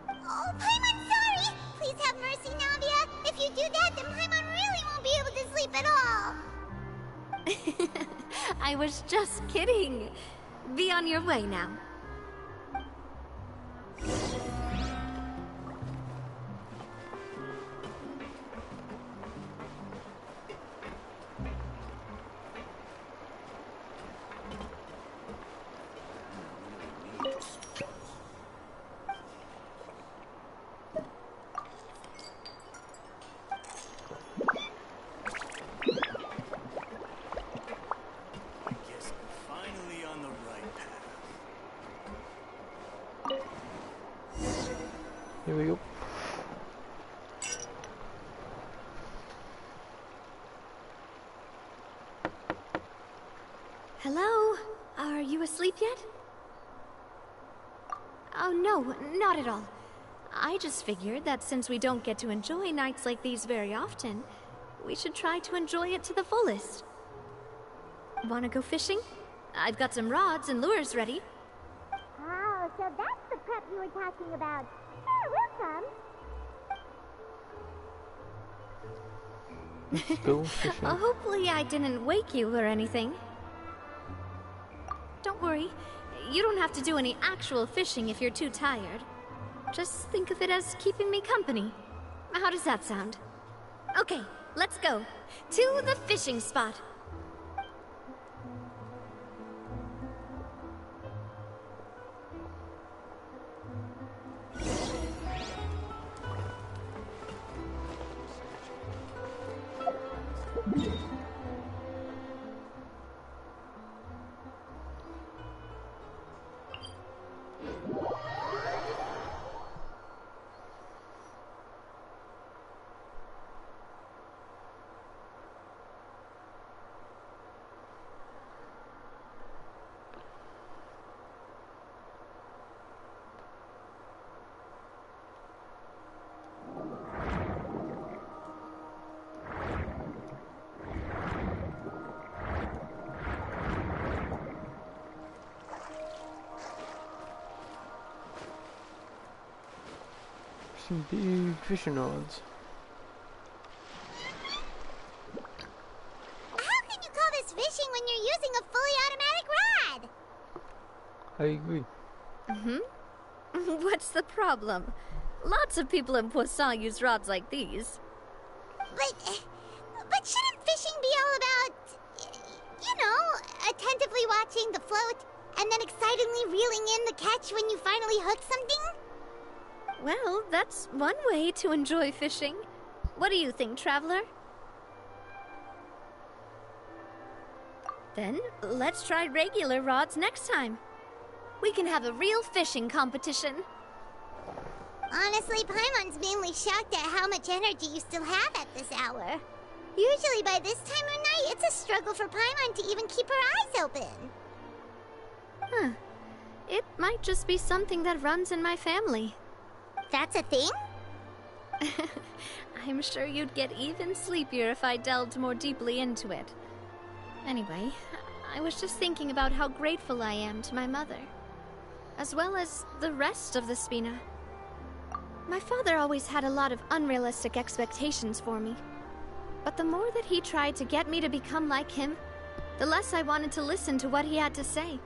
Oh, Paimon, sorry! Please have mercy, Navia. If you do that, then Paimon really won't be able to sleep at all. I was just kidding. Be on your way now. Here we go. Hello? Are you asleep yet? Oh no, not at all. I just figured that since we don't get to enjoy nights like these very often, we should try to enjoy it to the fullest. Wanna go fishing? I've got some rods and lures ready. Oh, so that's the prep you were talking about. Sure, we'll come. Let's go fishing. Hopefully I didn't wake you or anything. Don't worry, you don't have to do any actual fishing if you're too tired. Just think of it as keeping me company. How does that sound? Okay, let's go. To the fishing spot. some big fishing rods. How can you call this fishing when you're using a fully automatic rod? I agree. What's the problem? Lots of people in Poisson use rods like these. But shouldn't fishing be all about, you know, attentively watching the float and then excitedly reeling in the catch when you finally hook something? Well, that's one way to enjoy fishing. What do you think, Traveler? Then, let's try regular rods next time. We can have a real fishing competition. Honestly, Paimon's mainly shocked at how much energy you still have at this hour. Usually by this time of night, it's a struggle for Paimon to even keep her eyes open. Huh. It might just be something that runs in my family. That's a thing? I'm sure you'd get even sleepier if I delved more deeply into it. Anyway, I was just thinking about how grateful I am to my mother, as well as the rest of the Spina. My father always had a lot of unrealistic expectations for me. But the more that he tried to get me to become like him, the less I wanted to listen to what he had to say.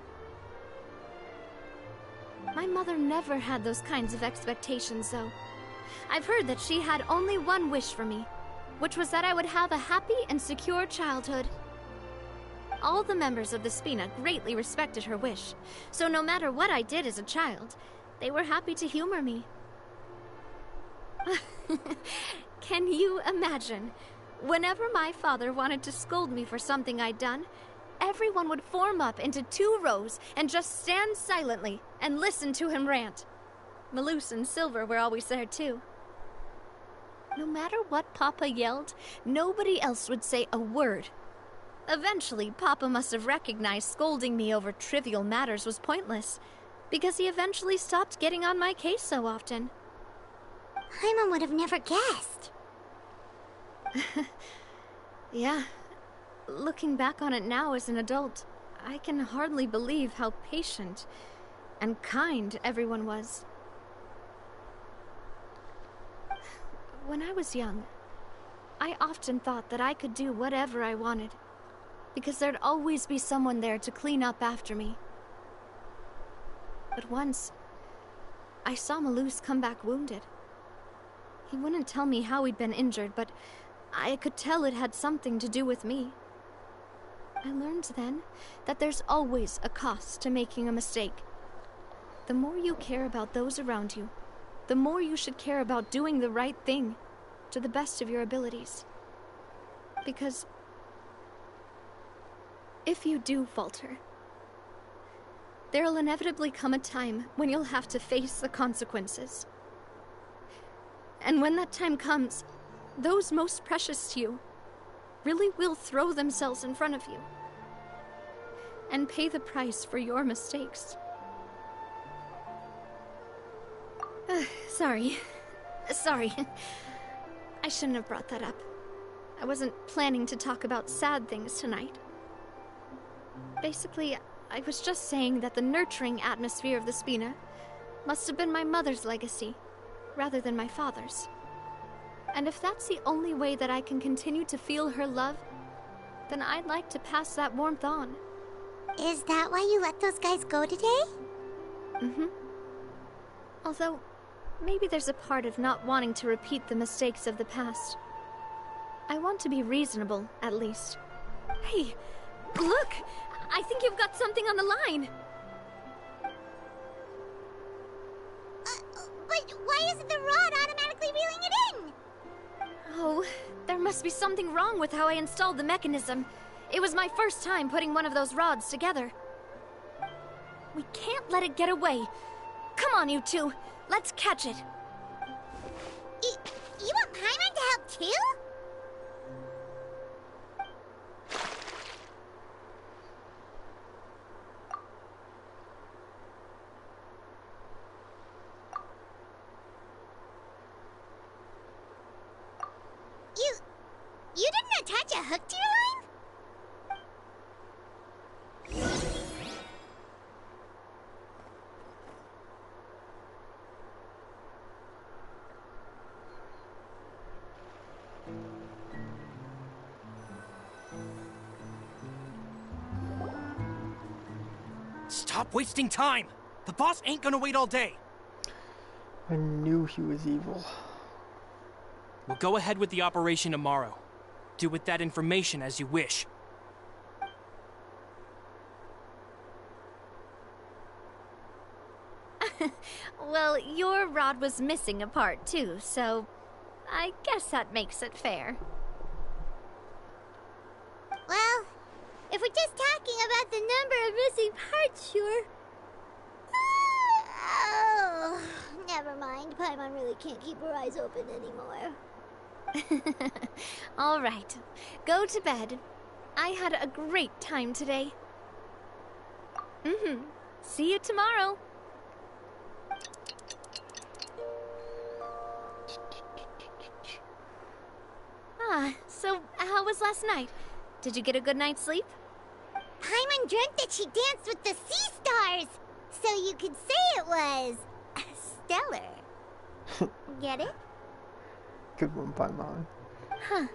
My mother never had those kinds of expectations, though. I've heard that she had only one wish for me, which was that I would have a happy and secure childhood. All the members of the Spina greatly respected her wish, so no matter what I did as a child, they were happy to humor me. Can you imagine? Whenever my father wanted to scold me for something I'd done, everyone would form up into 2 rows and just stand silently and listen to him rant. Malouse and Silver were always there too. No matter what Papa yelled, nobody else would say a word. Eventually, Papa must have recognized scolding me over trivial matters was pointless, because he eventually stopped getting on my case so often. Paimon would have never guessed. Yeah. Looking back on it now as an adult, I can hardly believe how patient and kind everyone was. When I was young, I often thought that I could do whatever I wanted, because there'd always be someone there to clean up after me. But once, I saw Malouse come back wounded. He wouldn't tell me how he'd been injured, but I could tell it had something to do with me. I learned then that there's always a cost to making a mistake. The more you care about those around you, the more you should care about doing the right thing to the best of your abilities. Because if you do falter, there'll inevitably come a time when you'll have to face the consequences. And when that time comes, those most precious to you really will throw themselves in front of you and pay the price for your mistakes. Sorry. I shouldn't have brought that up. I wasn't planning to talk about sad things tonight. Basically, I was just saying that the nurturing atmosphere of the Spina must have been my mother's legacy, rather than my father's. And if that's the only way that I can continue to feel her love, then I'd like to pass that warmth on. Is that why you let those guys go today? Mm-hmm. Although, maybe there's a part of not wanting to repeat the mistakes of the past. I want to be reasonable, at least. Hey, look! I think you've got something on the line! But why isn't the rod automatically reeling it in? Oh, there must be something wrong with how I installed the mechanism. It was my first time putting one of those rods together. We can't let it get away. Come on, you two. Let's catch it. You want Paimon to help too? You didn't attach a hook to your line? Stop wasting time! The boss ain't gonna wait all day! I knew he was evil. We'll go ahead with the operation tomorrow. Do with that information as you wish. Well, your rod was missing a part too, so I guess that makes it fair. Well, if we're just talking about the number of missing parts, sure. Oh, never mind. Paimon really can't keep her eyes open anymore. All right, go to bed. I had a great time today. See you tomorrow. So how was last night? Did you get a good night's sleep? Paimon dreamt that she danced with the sea stars, so you could say it was stellar. Get it? Good one, Paimon. Huh.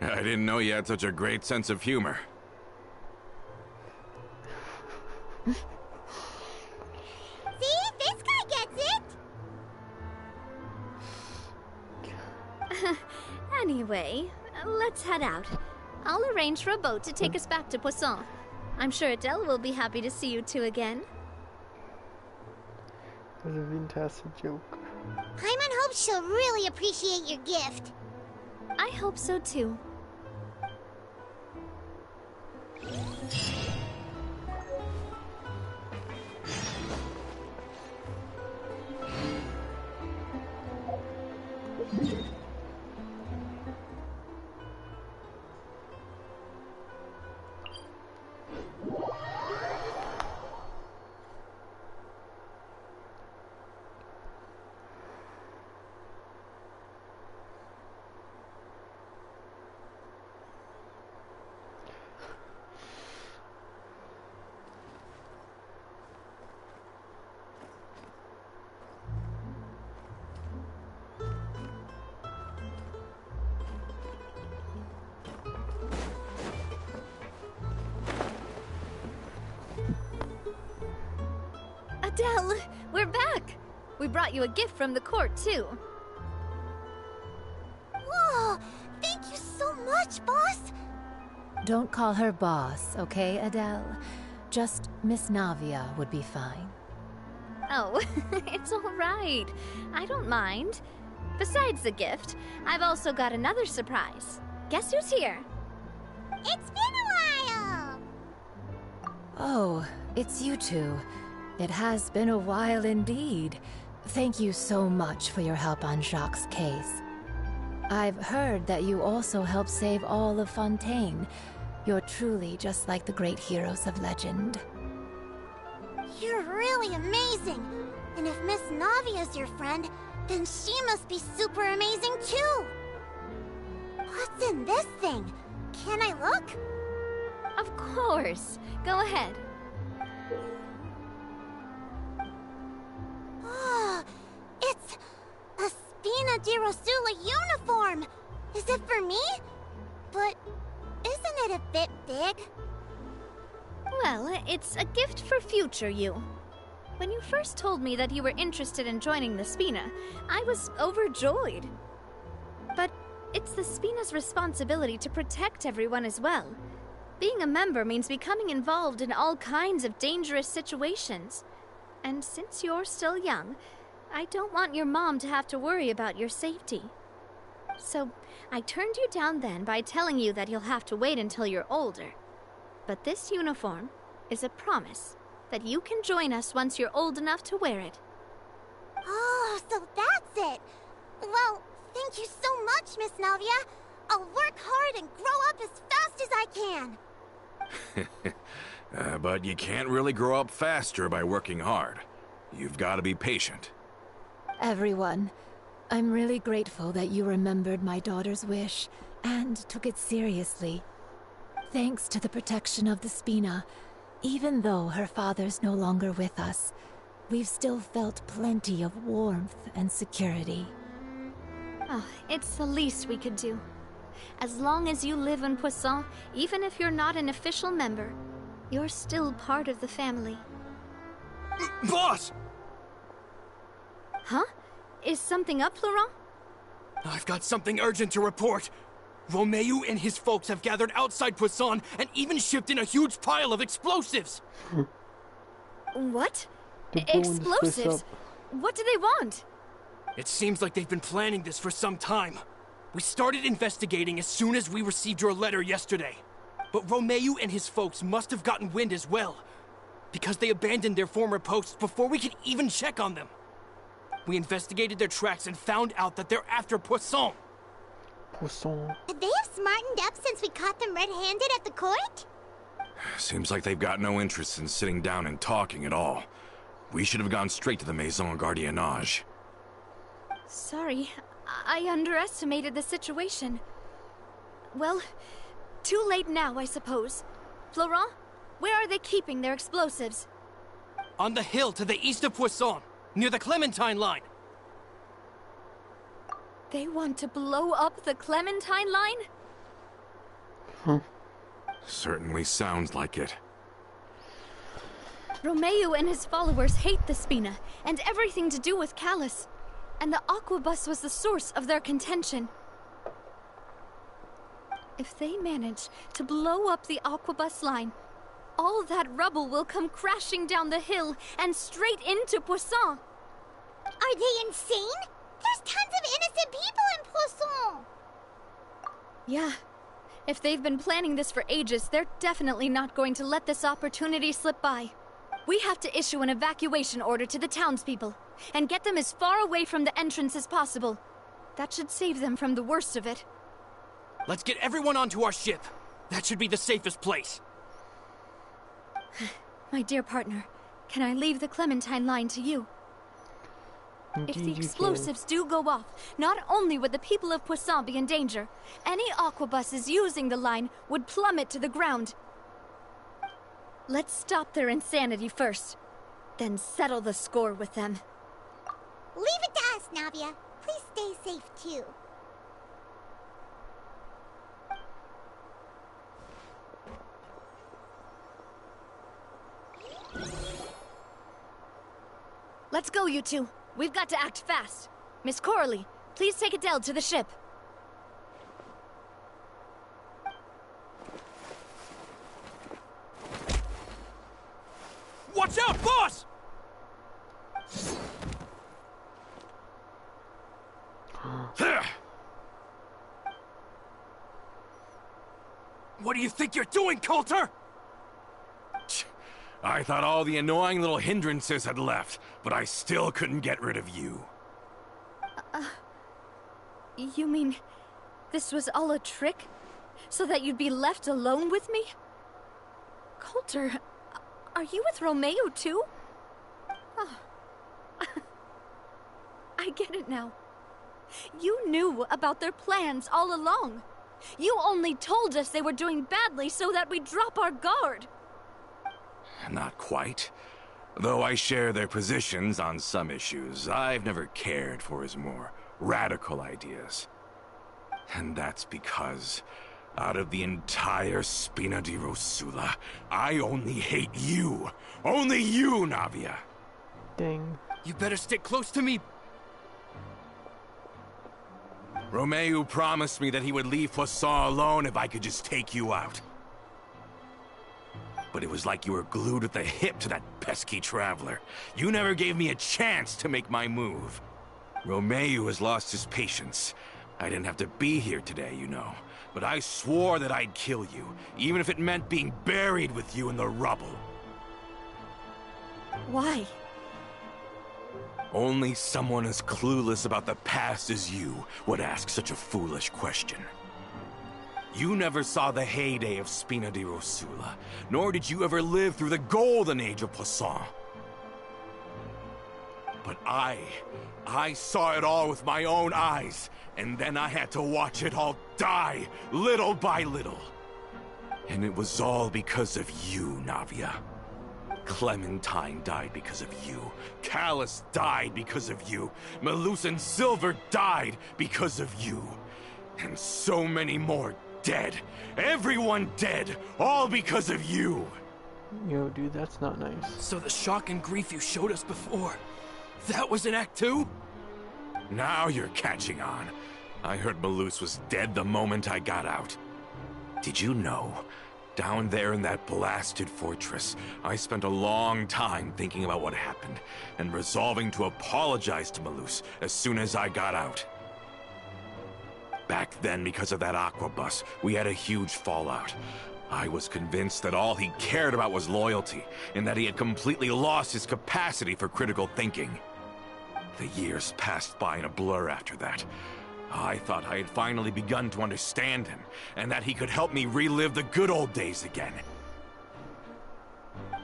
I didn't know you had such a great sense of humor. See? This guy gets it! Anyway, let's head out. I'll arrange for a boat to take us back to Poisson. I'm sure Adele will be happy to see you two again. That was a fantastic joke. Paimon hopes she'll really appreciate your gift. I hope so too. Adele, we're back! We brought you a gift from the court, too. Whoa! Thank you so much, boss! Don't call her boss, okay, Adele? Just Miss Navia would be fine. Oh, it's all right. I don't mind. Besides the gift, I've also got another surprise. Guess who's here? It's been a while! Oh, it's you two. It has been a while indeed. Thank you so much for your help on Jacques' case. I've heard that you also helped save all of Fontaine. You're truly just like the great heroes of legend. You're really amazing! And if Miss Navia's your friend, then she must be super amazing too! What's in this thing? Can I look? Of course. Go ahead. Oh, it's a Spina di Rosula uniform! Is it for me? But isn't it a bit big? Well, it's a gift for future you. When you first told me that you were interested in joining the Spina, I was overjoyed. But it's the Spina's responsibility to protect everyone as well. Being a member means becoming involved in all kinds of dangerous situations. And since you're still young, I don't want your mom to have to worry about your safety. So I turned you down then by telling you that you'll have to wait until you're older. But this uniform is a promise that you can join us once you're old enough to wear it. Oh, so that's it! Well, thank you so much, Miss Navia. I'll work hard and grow up as fast as I can. But you can't really grow up faster by working hard. You've got to be patient. Everyone, I'm really grateful that you remembered my daughter's wish and took it seriously. Thanks to the protection of the Spina, even though her father's no longer with us, we've still felt plenty of warmth and security. Oh, it's the least we could do. As long as you live in Poisson, even if you're not an official member, you're still part of the family. Boss! Huh? Is something up, Florent? I've got something urgent to report. Romeo and his folks have gathered outside Poisson and even shipped in a huge pile of explosives. What? They're blowing this place Explosives? up. What do they want? It seems like they've been planning this for some time. We started investigating as soon as we received your letter yesterday. But Romeo and his folks must have gotten wind as well, because they abandoned their former posts before we could even check on them. We investigated their tracks and found out that they're after Poisson. Poisson. Could they have smartened up since we caught them red-handed at the court? Seems like they've got no interest in sitting down and talking at all. We should have gone straight to the Maison Gardiennage. Sorry, I underestimated the situation. Well, too late now, I suppose. Florent, where are they keeping their explosives? On the hill to the east of Poisson, near the Clementine line. They want to blow up the Clementine line? Certainly sounds like it. Romeo and his followers hate the Spina and everything to do with Callus. And the Aquabus was the source of their contention. If they manage to blow up the Aquabus line, all that rubble will come crashing down the hill and straight into Poisson. Are they insane? There's tons of innocent people in Poisson! Yeah. If they've been planning this for ages, they're definitely not going to let this opportunity slip by. We have to issue an evacuation order to the townspeople and get them as far away from the entrance as possible. That should save them from the worst of it. Let's get everyone onto our ship. That should be the safest place. My dear partner, can I leave the Clementine line to you? Indeed, If the you can. explosives do go off, not only would the people of Poisson be in danger, any aquabuses using the line would plummet to the ground. Let's stop their insanity first, then settle the score with them. Leave it to us, Navia. Please stay safe, too. Let's go, you two. We've got to act fast. Miss Coralie, please take Adele to the ship. Watch out, boss! What do you think you're doing, Coulter? I thought all the annoying little hindrances had left, but I still couldn't get rid of you. You mean this was all a trick? So that you'd be left alone with me? Coulter, are you with Romeo too? Oh. I get it now. You knew about their plans all along. You only told us they were doing badly so that we'd drop our guard. Not quite. Though I share their positions on some issues, I've never cared for his more radical ideas. And that's because, out of the entire Spina di Rosula, I only hate you. Only you, Navia. Dang. You better stick close to me. Romeo promised me that he would leave Poisson alone if I could just take you out. But it was like you were glued at the hip to that pesky traveler. You never gave me a chance to make my move. Romeo has lost his patience. I didn't have to be here today, you know. But I swore that I'd kill you, even if it meant being buried with you in the rubble. Why? Only someone as clueless about the past as you would ask such a foolish question. You never saw the heyday of Spina di Rosula, nor did you ever live through the golden age of Poisson. But I saw it all with my own eyes, and then I had to watch it all die, little by little. And it was all because of you, Navia. Clementine died because of you. Callus died because of you. Melusan Silver died because of you. And so many more dead. Everyone dead. All because of you. Yo, dude, that's not nice. So the shock and grief you showed us before, that was in Act 2? Now you're catching on. I heard Malus was dead the moment I got out. Did you know? Down there in that blasted fortress, I spent a long time thinking about what happened, and resolving to apologize to Malus as soon as I got out. Back then, because of that aqua bus, we had a huge fallout. I was convinced that all he cared about was loyalty, and that he had completely lost his capacity for critical thinking. The years passed by in a blur after that. I thought I had finally begun to understand him, and that he could help me relive the good old days again.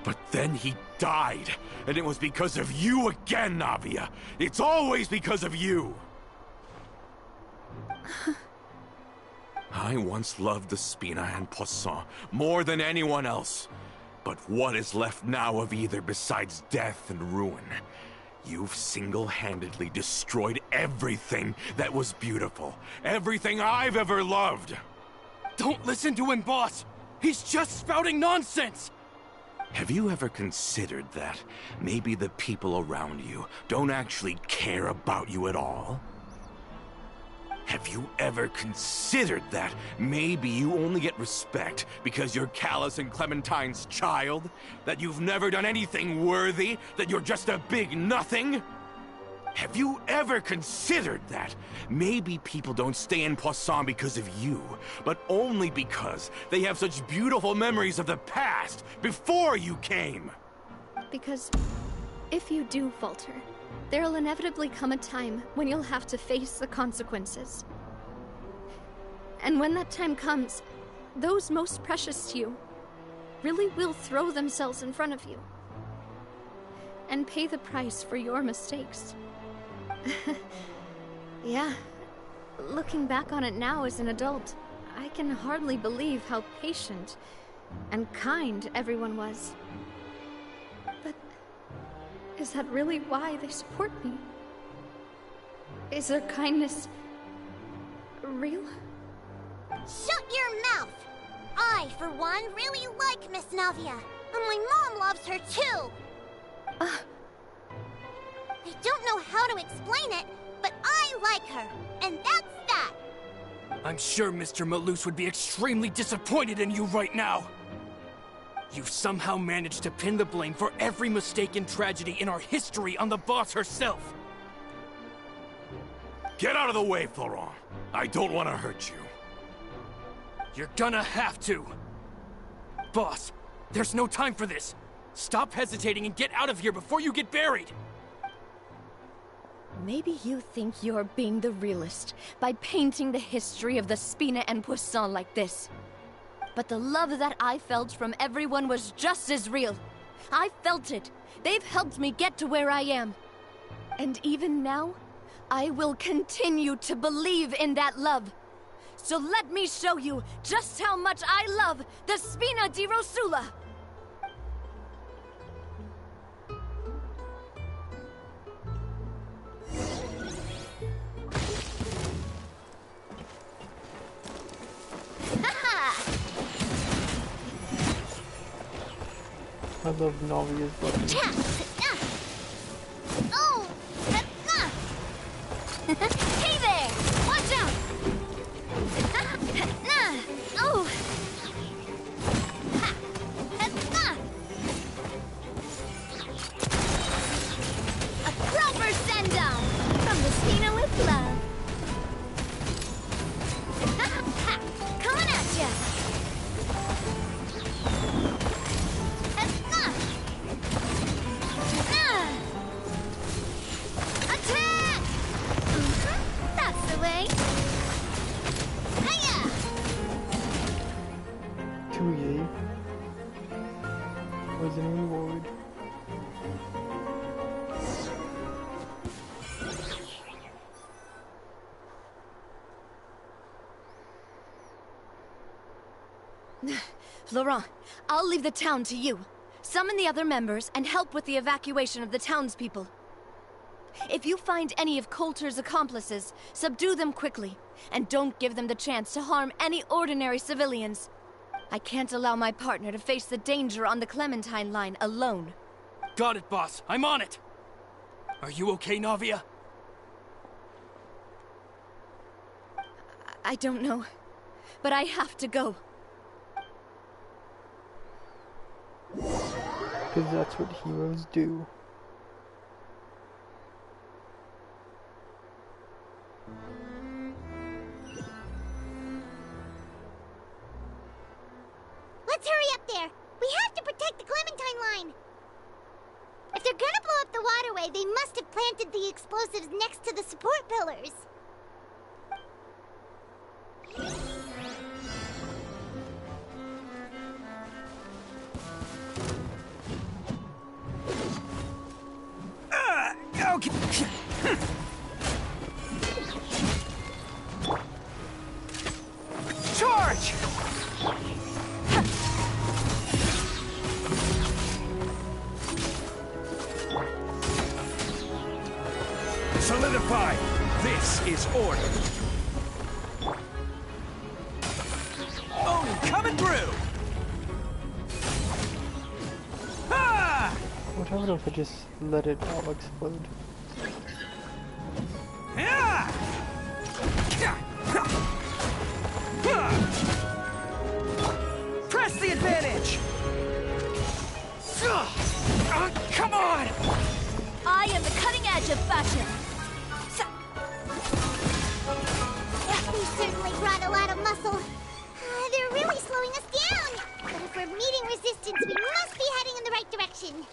But then he died, and it was because of you again, Navia. It's always because of you. I once loved the Spina and Poisson more than anyone else. But what is left now of either besides death and ruin? You've single-handedly destroyed everything that was beautiful. Everything I've ever loved. Don't listen to him, boss! He's just spouting nonsense! Have you ever considered that maybe the people around you don't actually care about you at all? Have you ever considered that maybe you only get respect because you're Callus and Clementine's child? That you've never done anything worthy? That you're just a big nothing? Have you ever considered that maybe people don't stay in Poisson because of you, but only because they have such beautiful memories of the past before you came? Because if you do falter, there'll inevitably come a time when you'll have to face the consequences. And when that time comes, those most precious to you really will throw themselves in front of you and pay the price for your mistakes. Yeah, looking back on it now as an adult, I can hardly believe how patient and kind everyone was. But is that really why they support me? Is their kindness real? Shut your mouth! I, for one, really like Miss Navia. And my mom loves her too! I don't know how to explain it, but I like her. And that's that! I'm sure Mr. Malus would be extremely disappointed in you right now. You've somehow managed to pin the blame for every mistake and tragedy in our history on the boss herself. Get out of the way, Florent. I don't want to hurt you. You're gonna have to. Boss, there's no time for this. Stop hesitating and get out of here before you get buried. Maybe you think you're being the realist by painting the history of the Spina and Poisson like this. But the love that I felt from everyone was just as real. I felt it. They've helped me get to where I am. And even now, I will continue to believe in that love. So let me show you just how much I love the Spina di Rosula! I love Navia's buttons. Oh! Hey there! Watch out! Oh! A proper send-down from the Spina with love. Coming at ya! Attack! That's the way. Hiya! 2 was in reward. Laurent, I'll leave the town to you. Summon the other members and help with the evacuation of the townspeople. If you find any of Coulter's accomplices, subdue them quickly, and don't give them the chance to harm any ordinary civilians. I can't allow my partner to face the danger on the Clementine line alone. Got it, boss. I'm on it. Are you okay, Navia? I don't know, but I have to go. Because that's what heroes do. Let's hurry up there. We have to protect the Clementine line. If they're gonna blow up the waterway, they must have planted the explosives next to the support pillars. Okay. Charge! Solidify! This is order! Oh, coming through! Ah! What happened if I just let it all explode? Yeah! Press the advantage! Come on! I am the cutting edge of fashion. They certainly brought a lot of muscle. They're really slowing us down. But if we're meeting resistance, we must be heading in the right direction.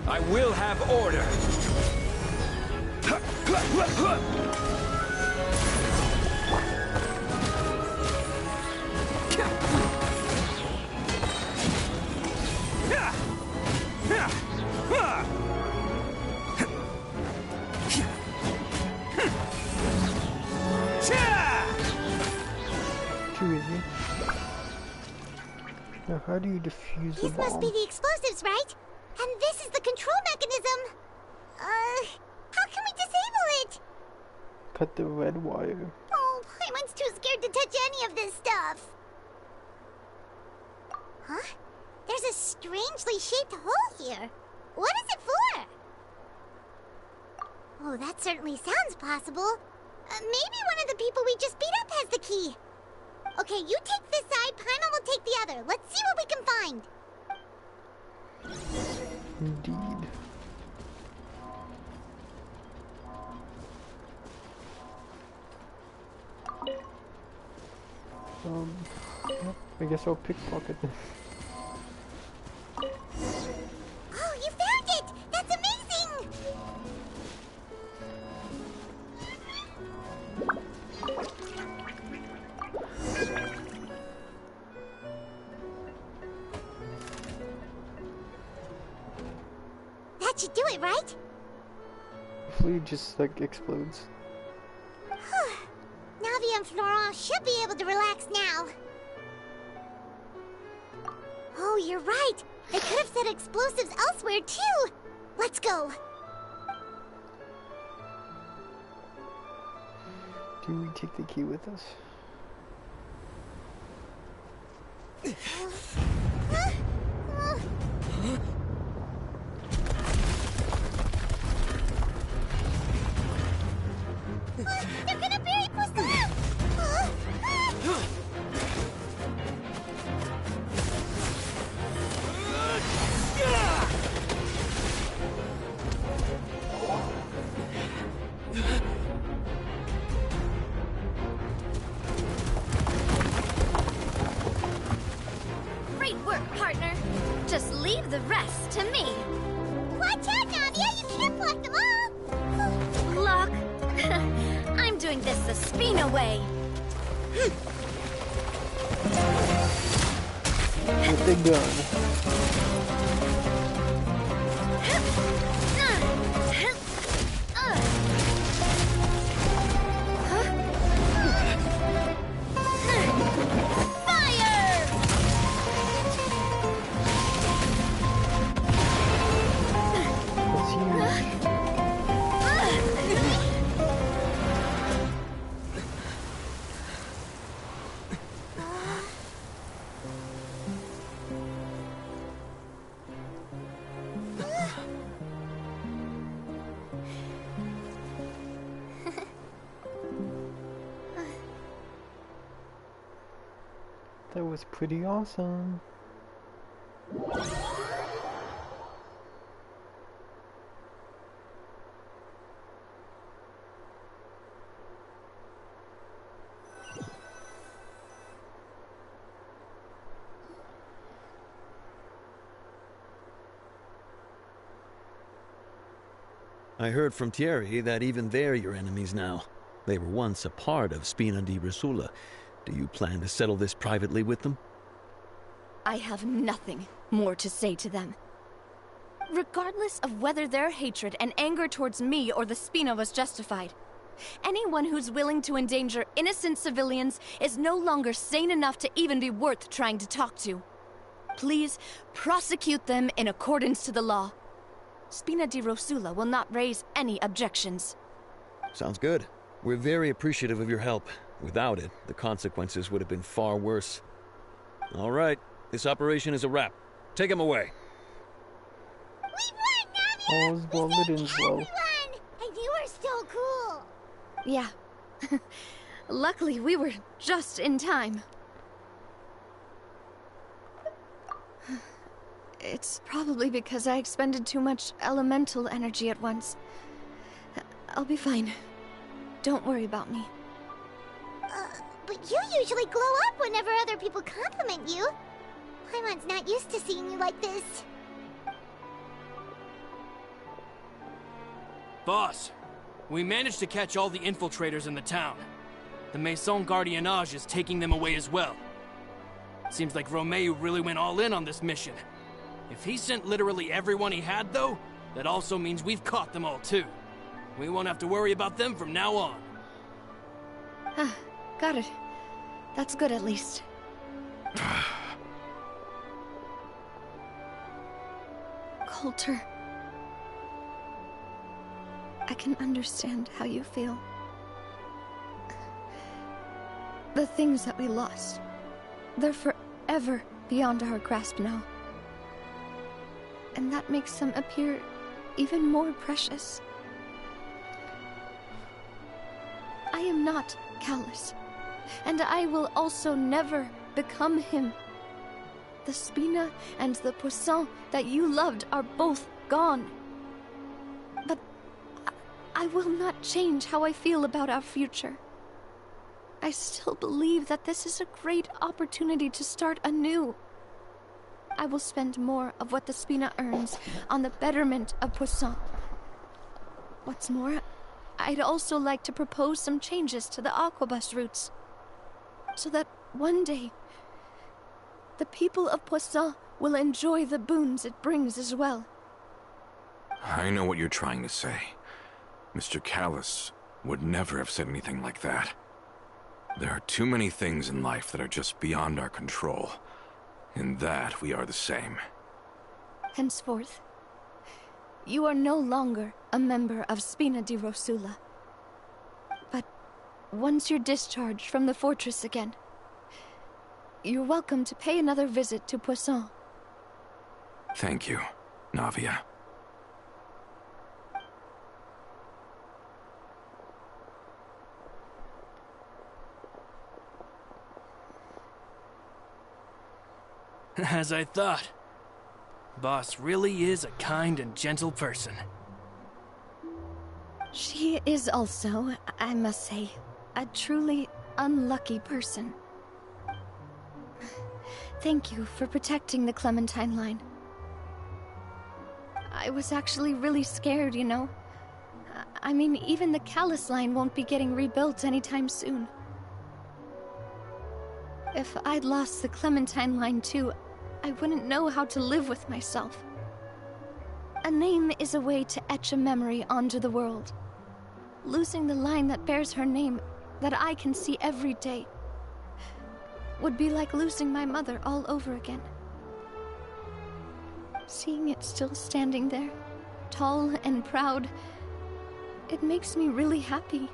I will have order. Too easy. Now, how do you defuse the These must bomb? be the explosives, right? And this is the control mechanism. How can we disable it? Cut the red wire. Oh, Paimon's too scared to touch any of this stuff. Huh? There's a strangely shaped hole here. What is it for? Oh, that certainly sounds possible. Maybe one of the people we just beat up has the key. Okay, you take this side, Paimon will take the other. Let's see what we can find. Indeed. Yep, I guess I'll pickpocket them. Oh, you found it! That's amazing! That should do it, right? Hopefully it just like explodes. Navia and Florent should be able to relax now. Oh, you're right. They could have set explosives elsewhere, too. Let's go. Do we take the key with us? They're gonna bury Poisson! Great work, partner. Just leave the rest to me. Watch out, Navia! You can't block them all! Block? I'm doing this the Spina way. With the gun. That was pretty awesome. I heard from Thierry that even they're your enemies now. They were once a part of Spina di Rosula. Do you plan to settle this privately with them? I have nothing more to say to them. Regardless of whether their hatred and anger towards me or the Spina was justified, anyone who's willing to endanger innocent civilians is no longer sane enough to even be worth trying to talk to. Please prosecute them in accordance to the law. Spina di Rosula will not raise any objections. Sounds good. We're very appreciative of your help. Without it, the consequences would have been far worse. All right, this operation is a wrap. Take him away. We won, Navia! All's well that ends well. And you were so cool! Yeah. Luckily, we were just in time. It's probably because I expended too much elemental energy at once. I'll be fine. Don't worry about me. But you usually glow up whenever other people compliment you. Paimon's not used to seeing you like this. Boss, we managed to catch all the infiltrators in the town. The Maison Gardiennage is taking them away as well. Seems like Romeu really went all in on this mission. If he sent literally everyone he had, though, that also means we've caught them all, too. We won't have to worry about them from now on. Got it. That's good, at least. Coulter. I can understand how you feel. The things that we lost, they're forever beyond our grasp now. And that makes them appear even more precious. I am not callous, and I will also never become him. The Spina and the Poisson that you loved are both gone. But I will not change how I feel about our future. I still believe that this is a great opportunity to start anew. I will spend more of what the Spina earns on the betterment of Poisson. What's more, I'd also like to propose some changes to the Aquabus routes, so that one day, the people of Poisson will enjoy the boons it brings as well. I know what you're trying to say. Mr. Callus would never have said anything like that. There are too many things in life that are just beyond our control. In that, we are the same. Henceforth, you are no longer a member of Spina di Rosula. But once you're discharged from the fortress again, you're welcome to pay another visit to Poisson. Thank you, Navia. As I thought. Boss really is a kind and gentle person. She is also, I must say, a truly unlucky person. Thank you for protecting the Clementine line. I was actually really scared, you know. I mean, even the Callus line won't be getting rebuilt anytime soon. If I'd lost the Clementine line too, I wouldn't know how to live with myself. A name is a way to etch a memory onto the world. Losing the line that bears her name, that I can see every day, would be like losing my mother all over again. Seeing it still standing there, tall and proud, it makes me really happy.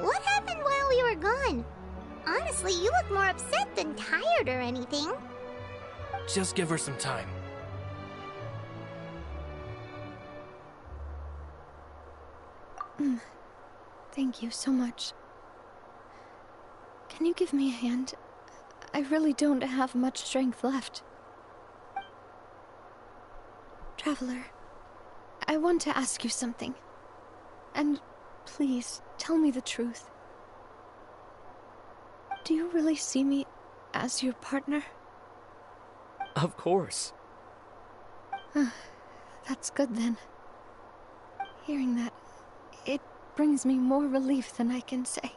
What happened while we were gone? Honestly, you look more upset than tired or anything. Just give her some time. Thank you so much. Can you give me a hand? I really don't have much strength left. Traveler, I want to ask you something. And please, tell me the truth. Do you really see me as your partner? Of course. That's good then. Hearing that, it brings me more relief than I can say.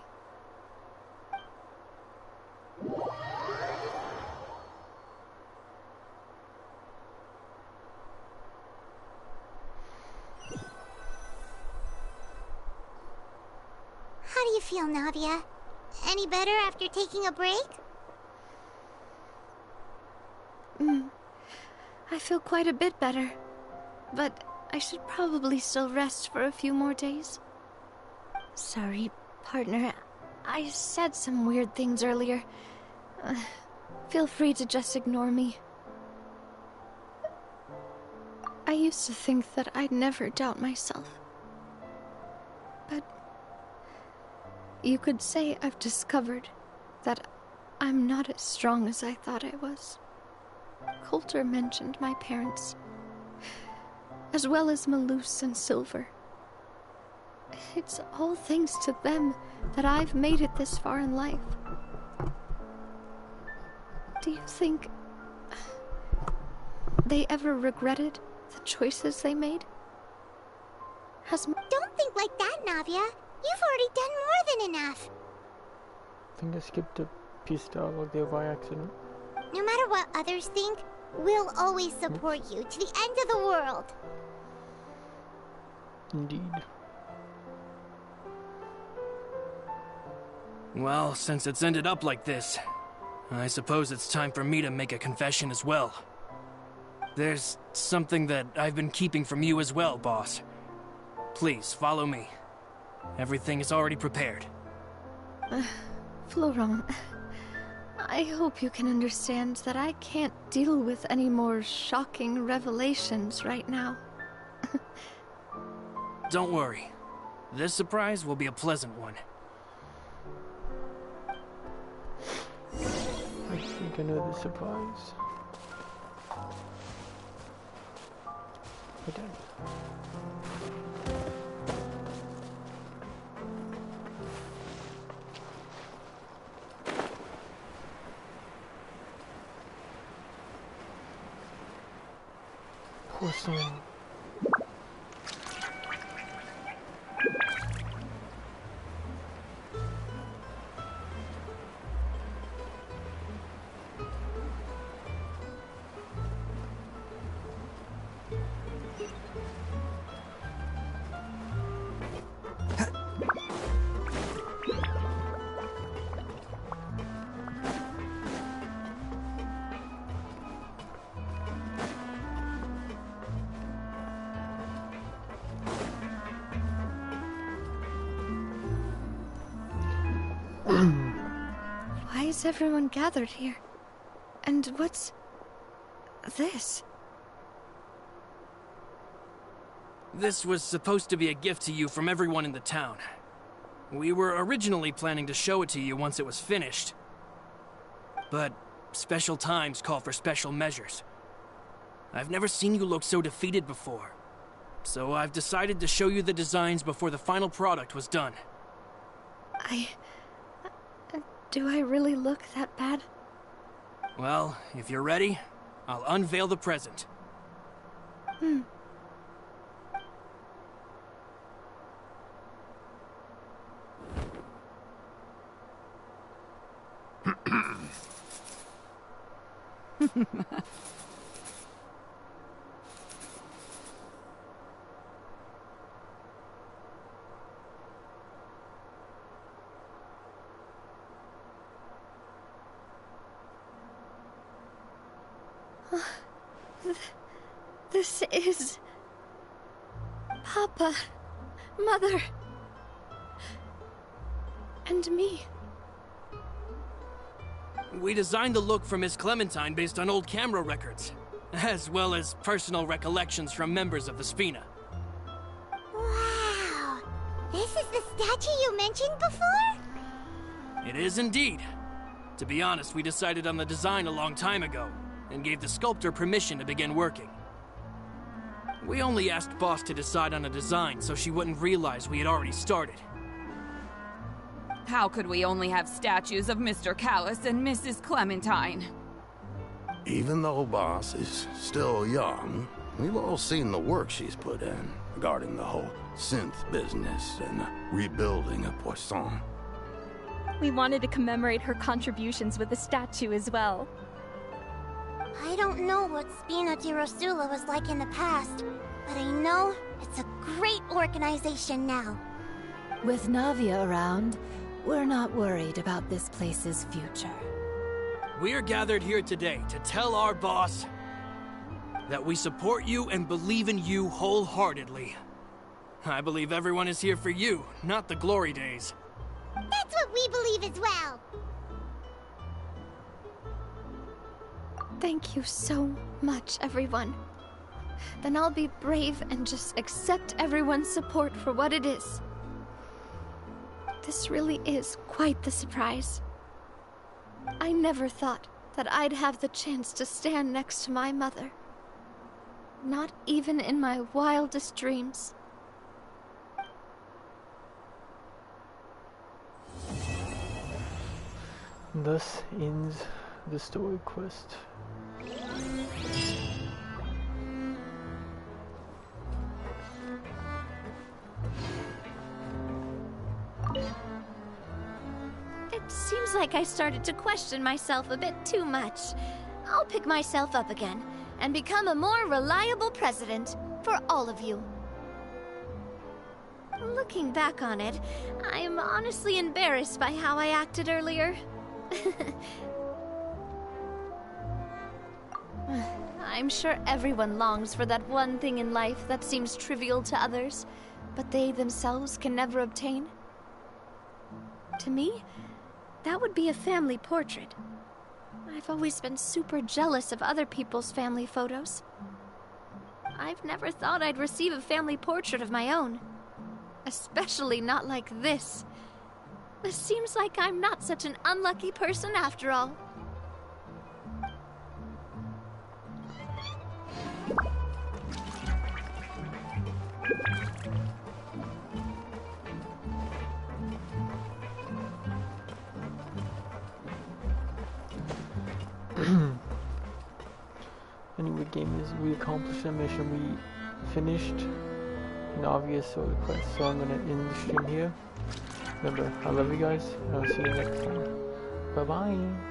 How do you feel, Navia? Any better after taking a break? I feel quite a bit better. But I should probably still rest for a few more days. Sorry, partner. I said some weird things earlier. Feel free to just ignore me. I used to think that I'd never doubt myself. But you could say I've discovered that I'm not as strong as I thought I was. Coulter mentioned my parents, as well as Malus and Silver. It's all thanks to them that I've made it this far in life. Do you think they ever regretted the choices they made? Don't think like that, Navia. You've already done more than enough. I think I skipped a piece dialogue there by accident. No matter what others think, we'll always support you to the end of the world. Indeed. Well, since it's ended up like this, I suppose it's time for me to make a confession as well. There's something that I've been keeping from you as well, boss. Please, follow me. Everything is already prepared. Florent, I hope you can understand that I can't deal with any more shocking revelations right now. Don't worry. This surprise will be a pleasant one. I think I know the surprise. I don't. Poisson. Why is everyone gathered here? And what's this? This was supposed to be a gift to you from everyone in the town. We were originally planning to show it to you once it was finished. But special times call for special measures. I've never seen you look so defeated before. So I've decided to show you the designs before the final product was done. Do I really look that bad? Well, if you're ready, I'll unveil the present. This is... Papa, Mother, and me. We designed the look for Miss Clementine based on old camera records, as well as personal recollections from members of the Spina. Wow! This is the statue you mentioned before? It is indeed. To be honest, we decided on the design a long time ago, and gave the sculptor permission to begin working. We only asked Boss to decide on a design so she wouldn't realize we had already started. How could we only have statues of Mr. Callus and Mrs. Clementine? Even though Boss is still young, we've all seen the work she's put in regarding the whole synth business and the rebuilding of Poisson. We wanted to commemorate her contributions with a statue as well. I don't know what Spina di Rosula was like in the past, but I know it's a great organization now. With Navia around, we're not worried about this place's future. We're gathered here today to tell our boss that we support you and believe in you wholeheartedly. I believe everyone is here for you, not the glory days. That's what we believe as well. Thank you so much, everyone. Then I'll be brave and just accept everyone's support for what it is. This really is quite the surprise. I never thought that I'd have the chance to stand next to my mother. Not even in my wildest dreams. Thus ends the story quest. It seems like I started to question myself a bit too much. I'll pick myself up again and become a more reliable president for all of you. Looking back on it, I'm honestly embarrassed by how I acted earlier. I'm sure everyone longs for that one thing in life that seems trivial to others, but they themselves can never obtain. To me, that would be a family portrait. I've always been super jealous of other people's family photos. I've never thought I'd receive a family portrait of my own. Especially not like this. It seems like I'm not such an unlucky person after all. Anyway, gamers, we accomplished our mission. We finished Navia's story quest, so I'm gonna end the stream here. Remember, I love you guys, and I'll see you next time. Bye bye.